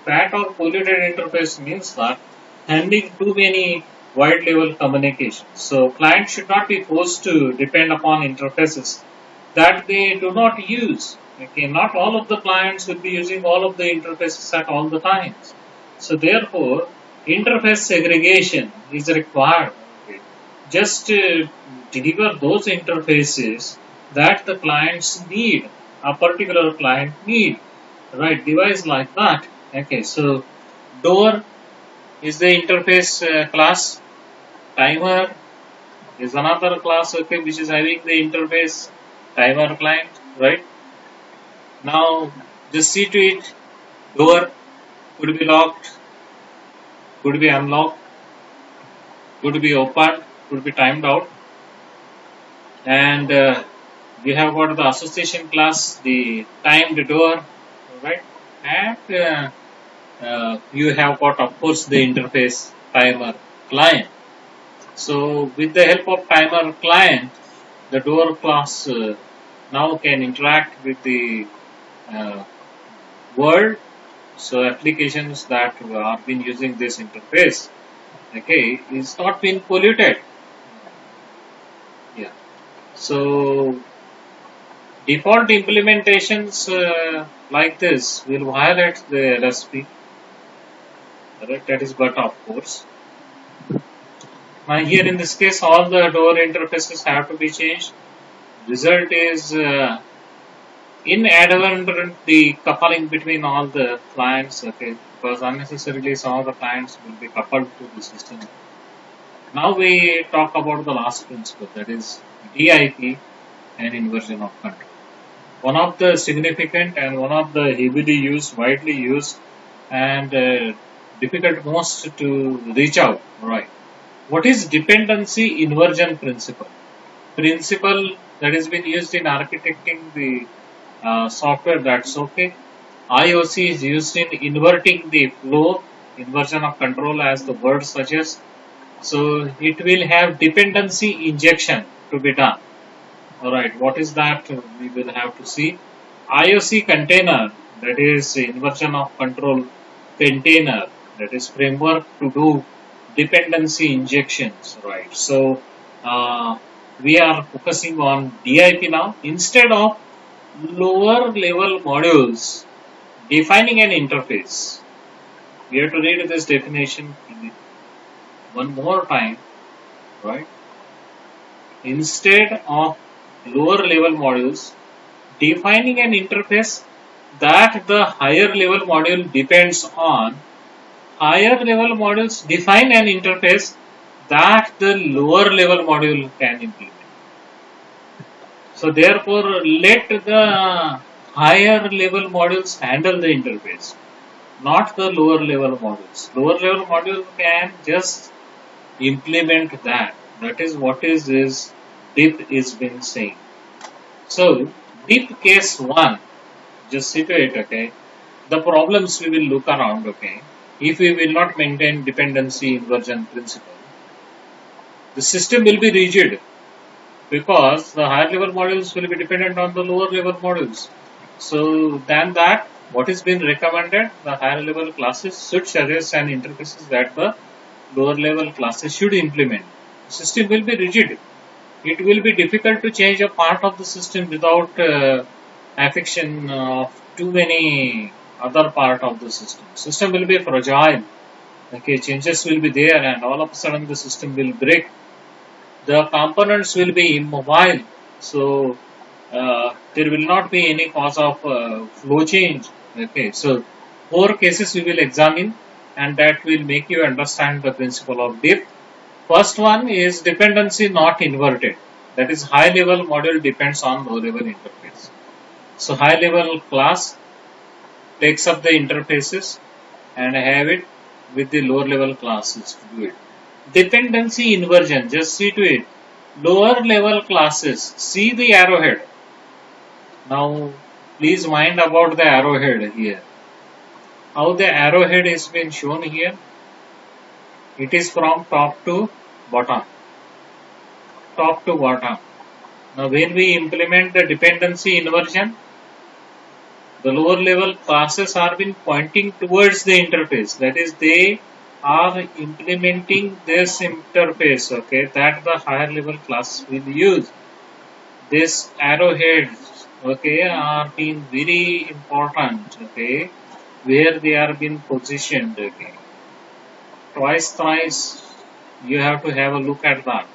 Fat or polluted interface means that handling too many wide level communications. So clients should not be forced to depend upon interfaces that they do not use. Okay, not all of the clients will be using all of the interfaces at all the times. So therefore, interface segregation is required. Okay. Just deliver those interfaces that the clients need, a particular client need, right? Device like that. Okay, so door is the interface class. Timer is another class, okay, which is having the interface timer client, right? Now just see to it. Door could be locked, could be unlocked, could be opened, could be timed out, and we have got the association class, the timed door, right? And you have got, of course, the interface timer client. So with the help of timer client, the door class now can interact with the uh, world. So applications that are been using this interface, okay, is not been polluted. Yeah. So default implementations like this will violate the LSP. Right? That is but of course. Now here in this case, all the door interfaces have to be changed. Result is inadvertent the coupling between all the clients, okay, because unnecessarily some of the clients will be coupled to the system. Now we talk about the last principle, that is DIP and inversion of control. One of the significant and one of the heavily used, widely used, and difficult most to reach out. Right? What is dependency inversion principle? Principle that has been used in architecting the software, that's okay. IOC is used in inverting the flow, inversion of control, as the word suggests. So it will have dependency injection to be done. Alright, what is that? We will have to see. IOC container, that is inversion of control container, that is framework to do dependency injections, right? So we are focusing on DIP now. Instead of lower level modules defining an interface, we have to read this definition one more time, right? Instead of lower level modules defining an interface that the higher level module depends on, higher level modules define an interface that the lower level module can implement. So therefore, let the higher level modules handle the interface, not the lower level modules. Lower level module can just implement that. That is what is DIP is been saying. So DIP case 1, just see to it, okay. The problems we will look around, okay. If we will not maintain dependency inversion principle, the system will be rigid because the higher level modules will be dependent on the lower level modules. So than that, what is being recommended, the higher level classes should suggest an interfaces that the lower level classes should implement. The system will be rigid. It will be difficult to change a part of the system without affection of too many other part of the system. System will be fragile. Okay, changes will be there, and all of a sudden the system will break. The components will be immobile, so there will not be any cause of flow change. Okay, so 4 cases we will examine, and that will make you understand the principle of DIP. First one is dependency not inverted. That is, high level module depends on low level interface. So high level class takes up the interfaces and have it with the lower level classes to do it. Dependency inversion, just see to it. Lower level classes, see the arrowhead. Now please mind about the arrowhead here. How the arrowhead is been shown here. It is from top to bottom. Top to bottom. Now when we implement the dependency inversion, the lower level classes are been pointing towards the interface. That is, they are implementing this interface, okay, that the higher level class will use. This arrowhead okay, are being very important, okay, where they are being positioned, okay. Twice, thrice, you have to have a look at that,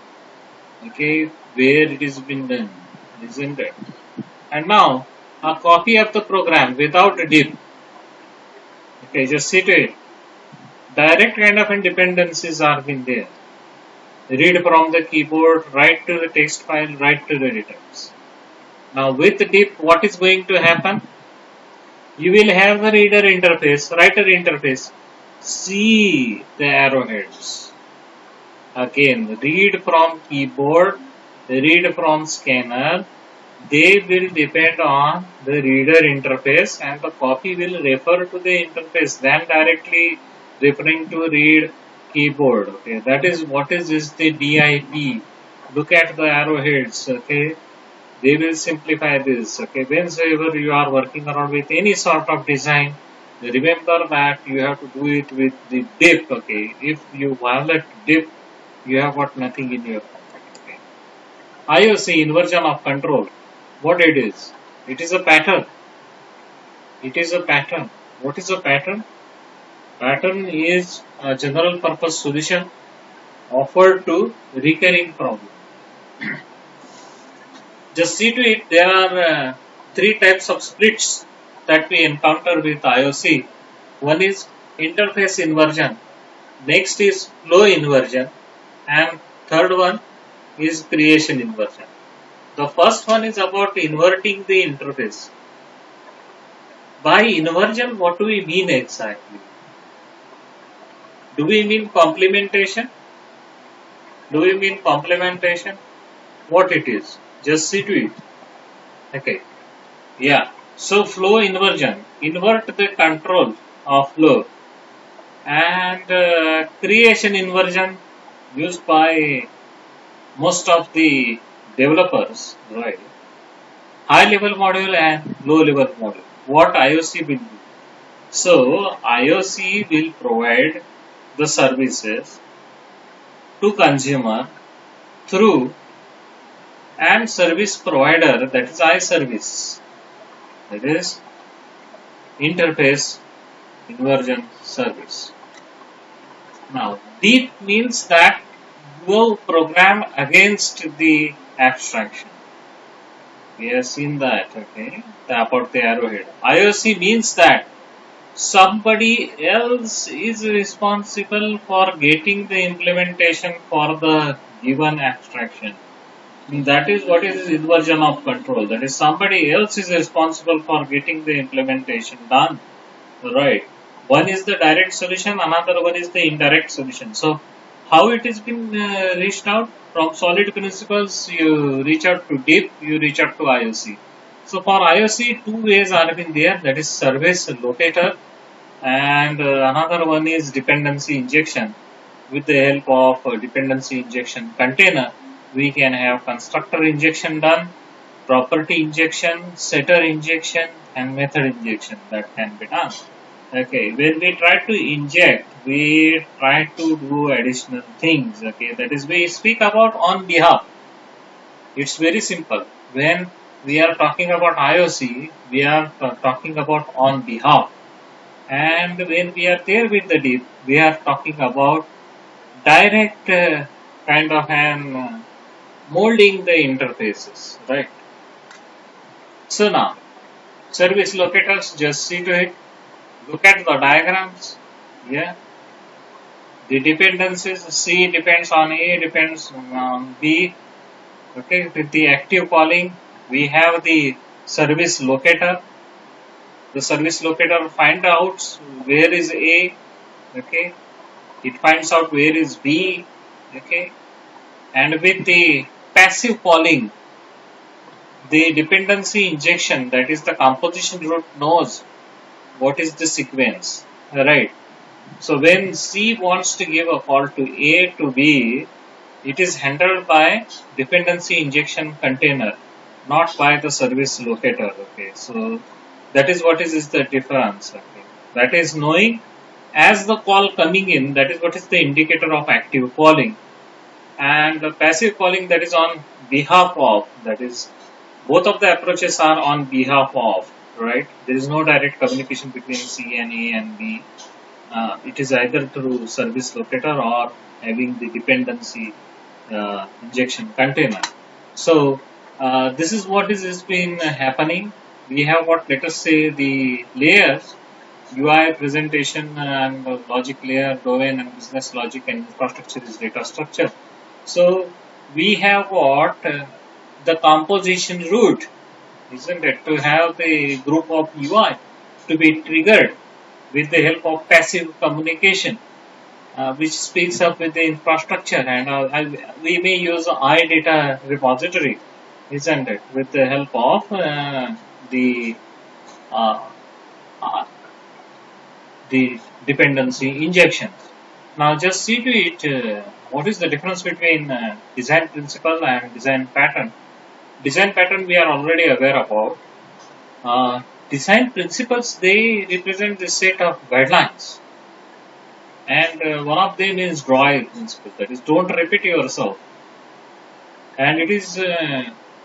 okay, where it is been done, isn't it? And now, a copy of the program without a dip, okay, just see to it. Direct kind of dependencies are been there. Read from the keyboard, write to the text file, write to the returns. Now with dip, what is going to happen? You will have the reader interface, writer interface. See the arrowheads. Again, read from keyboard, read from scanner. They will depend on the reader interface and the copy will refer to the interface then directly referring to read keyboard. Okay, that is what is the DIP. Look at the arrowheads. Okay, they will simplify this. Okay, whenever you are working around with any sort of design, remember that you have to do it with the dip. Okay, if you violate dip, you have got nothing in your pocket. Okay. IOC inversion of control. What it is? It is a pattern. It is a pattern. What is a pattern? Pattern is a general purpose solution offered to recurring problem. Just see to it, there are three types of splits that we encounter with IOC. One is interface inversion, next is flow inversion, and third one is creation inversion. The first one is about inverting the interface. By inversion, what do we mean exactly? Do we mean complementation? Do we mean complementation? What it is? Just see to it. Okay. Yeah. So flow inversion, invert the control of flow, and creation inversion used by most of the developers, right? High level module and low level module. What IOC will do? So IOC will provide the services to consumer through and service provider, that is iService, that is interface inversion service. Now deep means that you program against the abstraction. We have seen that, okay, about the arrowhead. IOC means that somebody else is responsible for getting the implementation for the given abstraction. That is what is inversion of control. That is somebody else is responsible for getting the implementation done. Right. One is the direct solution, another one is the indirect solution. So how it has been reached out? From solid principles, you reach out to deep, you reach out to IOC. So for IOC, two ways are been there. That is service locator, and another one is dependency injection. With the help of dependency injection container, we can have constructor injection done, property injection, setter injection, and method injection that can be done. Okay, when we try to inject, we try to do additional things. Okay, that is we speak about on behalf. It's very simple. When we are talking about IOC, we are talking about on behalf. And when we are there with the deep, we are talking about direct kind of an molding the interfaces, right? So now, service locators, just see to it. Look at the diagrams. Yeah, the dependencies. C depends on A, depends on B. Okay, with the active calling, we have the service locator. The service locator finds out where is A. Okay, it finds out where is B. Okay, and with the passive calling, the dependency injection, that is the composition root, knows what is the sequence, right? So when C wants to give a call to A to B, it is handled by dependency injection container, not by the service locator. Okay, so that is what is the difference. Okay, that is knowing as the call coming in, that is what is the indicator of active calling, and the passive calling, that is on behalf of, that is Both of the approaches are on behalf of, right? There is no direct communication between C and A and B. It is either through service locator or having the dependency injection container. So this is what is been happening. We have what, let us say, the layers: UI, presentation, and logic layer, domain and business logic, and infrastructure is data structure. So we have what, the composition root, isn't it? To have the group of UI to be triggered with the help of passive communication, which speaks up with the infrastructure, and we may use iData repository, isn't it, with the help of the uh, uh, the dependency injection. Now just see to it, what is the difference between design principle and design pattern. Design pattern we are already aware about. Design principles, they represent the set of guidelines, and one of them is drive principle, that is don't repeat yourself, and it is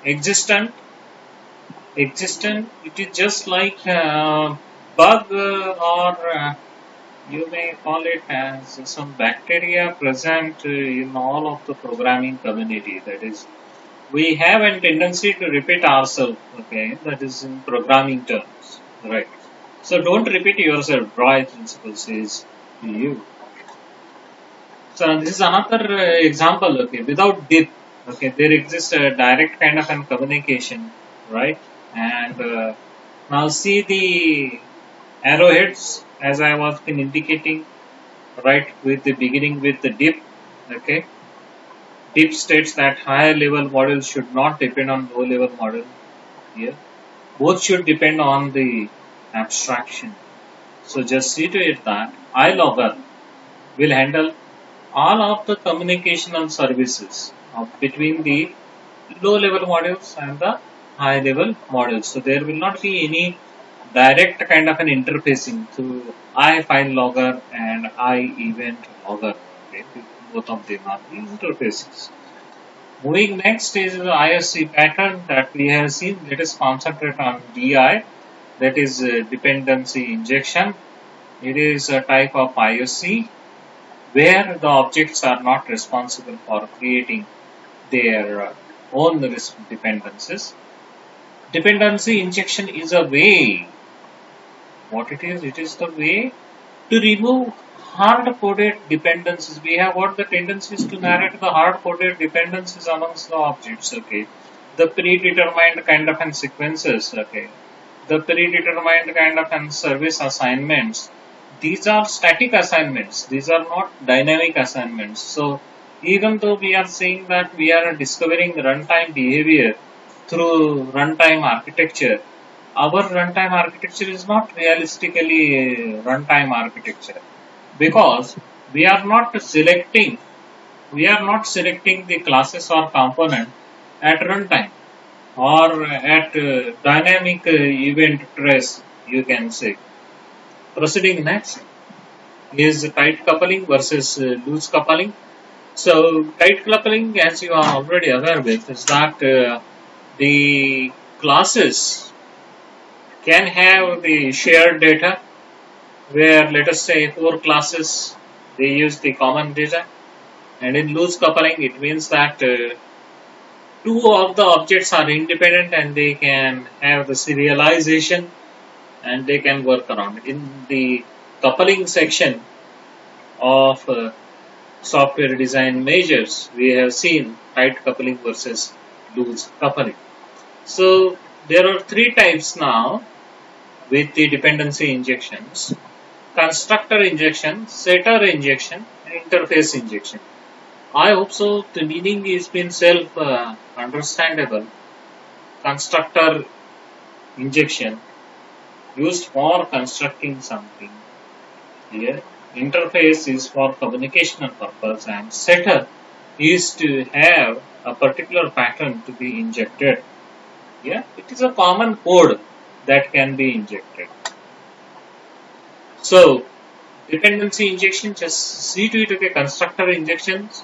existent. It is just like bug, or you may call it as some bacteria present in all of the programming community. That is, we have a tendency to repeat ourselves. Okay, that is in programming terms, right? So don't repeat yourself. Drive principle says to you. So this is another example. Okay, without dip, okay, there exists a direct kind of an communication, right? And now see the arrowheads, as I was been indicating, right, with the beginning with the dip. Okay, dip states that higher level models should not depend on low level model. Here, both should depend on the abstraction. So just see to it that iLogger will handle all of the communicational services between the low level modules and the high level modules. So there will not be any direct kind of an interfacing through file logger and event logger. Okay, both of them are the interfaces. Moving next is the ISC pattern that we have seen. Let us concentrate on DI, that is dependency injection. It is a type of ISC where the objects are not responsible for creating their own dependencies. Dependency injection is a way, what it is the way to remove hard-coded dependencies. We have what the tendencies to narrate the hard-coded dependencies amongst the objects, okay. The predetermined kind of an sequences, okay. The predetermined kind of an service assignments. These are static assignments. These are not dynamic assignments. So even though we are saying that we are discovering runtime behavior through runtime architecture, our runtime architecture is not realistically runtime architecture, because we are not selecting the classes or component at runtime or at dynamic event trace, you can say. Proceeding next is tight coupling versus loose coupling. So tight coupling, as you are already aware with, is that the classes can have the shared data, where let us say 4 classes, they use the common data, and in loose coupling it means that 2 of the objects are independent and they can have the serialization and they can work around. In the coupling section of software design measures, we have seen tight coupling versus loose coupling. So there are 3 types now with the dependency injections: constructor injection, setter injection, and interface injection. I hope so the meaning is been self understandable. Constructor injection used for constructing something. Here, interface is for communicational purpose, and setter is to have a particular pattern to be injected. Yeah, it is a common code that can be injected. So, dependency injection, just see to it, okay, constructor injections.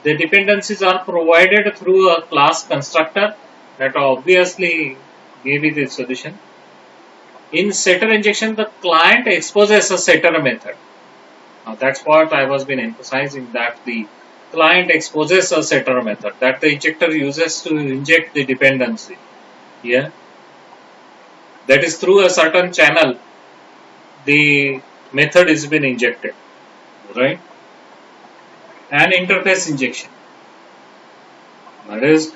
The dependencies are provided through a class constructor that obviously gave you the solution. In setter injection, the client exposes a setter method. Now that's what I was been emphasizing, that the client exposes a setter method that the injector uses to inject the dependency. Yeah, that is through a certain channel the method is been injected, right? And interface injection, that is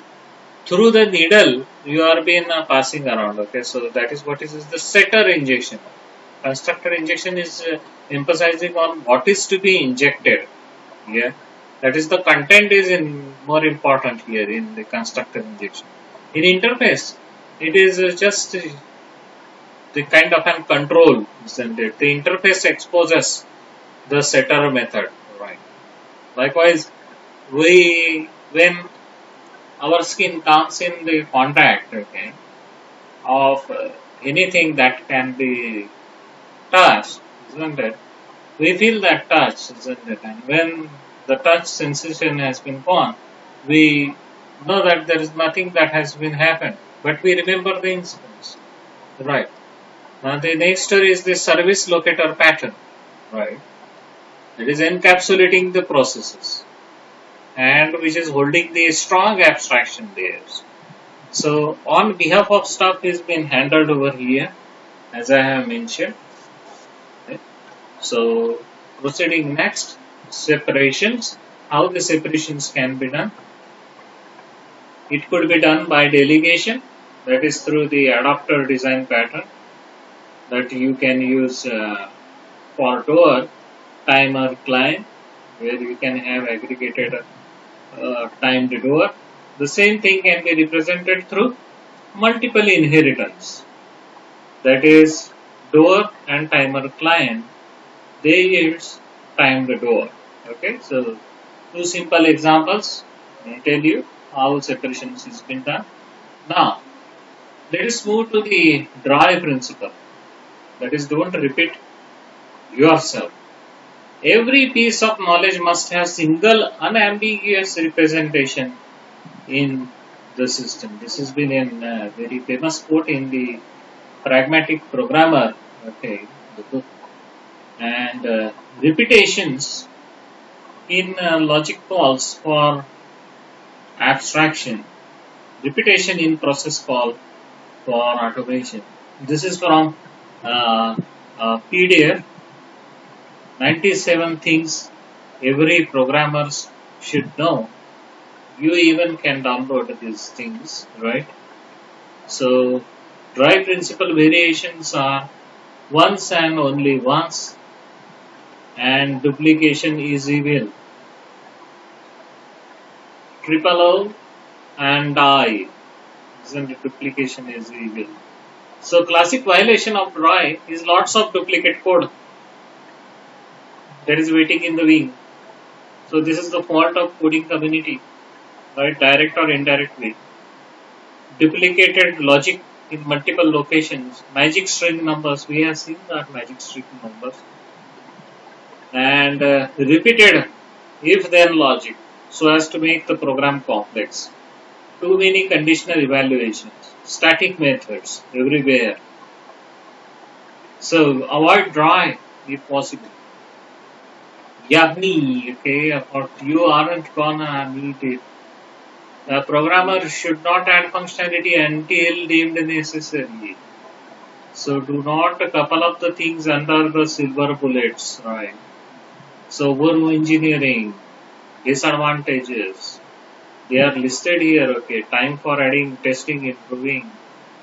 through the needle you are been passing around. Okay, so that is what is the setter injection. Constructor injection is emphasizing on what is to be injected. Yeah, that is the content is in more important here in the constructor injection. In interface, it is just the kind of an control, isn't it? The interface exposes the setter method, right? Likewise, we when our skin comes in the contact, okay, of anything that can be touched, isn't it? We feel that touch, isn't it? And when the touch sensation has been gone, we know that there is nothing that has been happened, but we remember the incidents, right? Now the next is the service locator pattern, right? It is encapsulating the processes and which is holding the strong abstraction layers. So on behalf of stuff is being handled over here, as I have mentioned. Okay. So proceeding next, separations. How the separations can be done? It could be done by delegation, that is through the adapter design pattern that you can use for door, timer, client, where you can have aggregated timed door. The same thing can be represented through multiple inheritance, that is door and timer client, they yields timed door. Okay, so two simple examples I tell you how separations is been done. Now let us move to the dry principle, that is don't repeat yourself. Every piece of knowledge must have single unambiguous representation in the system. This has been a very famous quote in the Pragmatic Programmer, okay, the book. And repetitions in logic calls for abstraction, repetition in process call for automation. This is from PDF 97 things every programmer should know. You even can download these things, right? So dry principle variations are once and only once, and duplication is evil. Triple O and I, isn't it? Duplication is evil. So classic violation of dry is lots of duplicate code that is waiting in the wing. So this is the fault of coding community, right? Direct or indirect way. Duplicated logic in multiple locations, magic string numbers. We have seen that magic string numbers, and repeated if then logic so as to make the program complex. Too many conditional evaluations, static methods everywhere. So avoid dry if possible. Yagni, okay, but you aren't gonna need it. The programmer should not add functionality until deemed necessary. So do not couple up the things under the silver bullets, right? So over engineering, disadvantages, they are listed here, okay. Time for adding, testing, improving.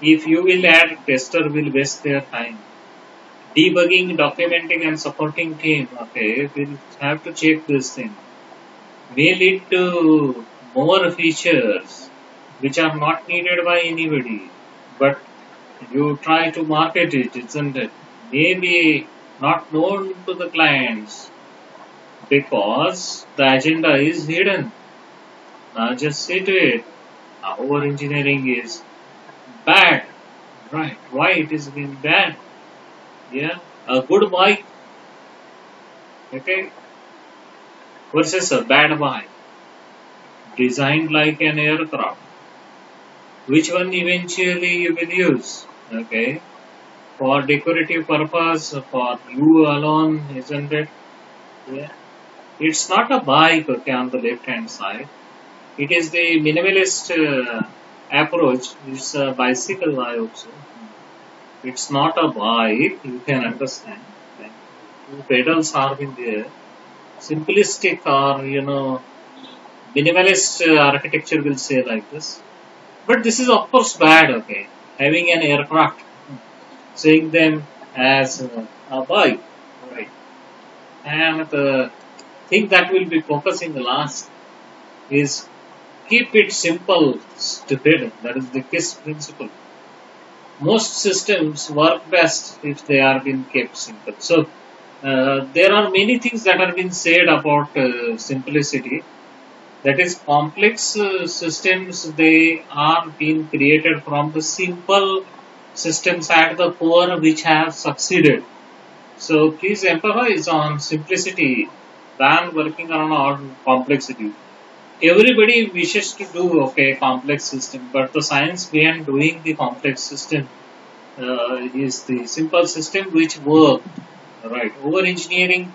If you will add, tester will waste their time. Debugging, documenting and supporting team, okay, we'll have to check this thing. May lead to more features which are not needed by anybody, but you try to market it, isn't it? Maybe not known to the clients because the agenda is hidden. Now just say to it, our engineering is bad, right? Why it is being bad? Yeah, a good bike, okay, versus a bad bike, designed like an aircraft. which one eventually you will use. Okay, for decorative purpose, for you alone, isn't it? Yeah. It's not a bike, okay, on the left hand side. It is the minimalist approach. It's a bicycle, I hope so. It's not a bike, you can understand. Like, two pedals are in there. Simplistic or, minimalist architecture will say like this. But this is of course bad, okay. Having an aircraft, seeing them as a bike, right. And the thing that will be focusing last is keep it simple, stupid. That is the KISS principle. Most systems work best if they are being kept simple. So there are many things that are being said about simplicity. That is, complex systems, they are being created from the simple systems at the core which have succeeded. So please emphasize on simplicity than working on complexity. Everybody wishes to do okay complex system, but the science behind doing the complex system is the simple system which work. Right, over engineering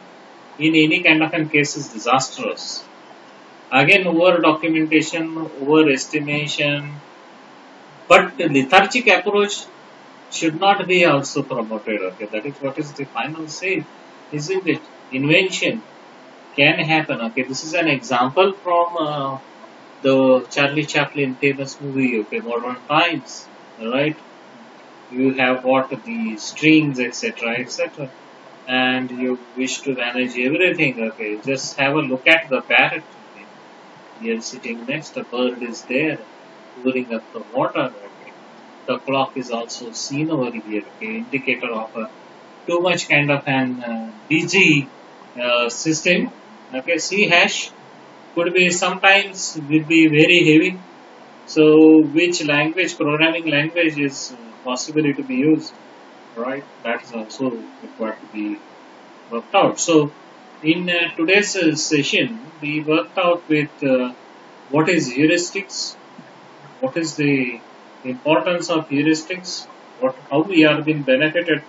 in any kind of a case is disastrous. Again, over documentation, over estimation, but the lethargic approach should not be also promoted. Okay, that is what is the final say, isn't it? Invention can happen. Okay, this is an example from the Charlie Chaplin famous movie. Okay, Modern Times, right? You have got the strings, etc., etc., and you wish to manage everything. Okay, just have a look at the parrot. Okay. You're sitting next, a bird is there, pouring up the water. Okay. The clock is also seen over here. Okay, indicator of a too much kind of an busy system. Okay, C hash could be sometimes will be very heavy. So, which language, programming language is possibly to be used, right? That is also required to be worked out. So, in today's session, we worked out with what is heuristics, what is the importance of heuristics, how we are being benefited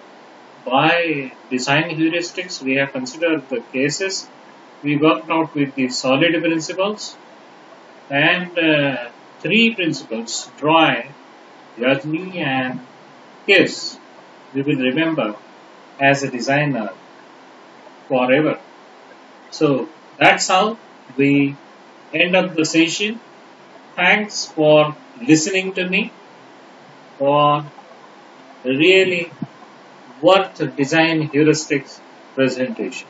by design heuristics. We have considered the cases. We worked out with the solid principles and three principles: Troy, Yajni, and Kiss. We will remember as a designer forever. So that's how we end up the session. Thanks for listening to me for really worth design heuristics presentation.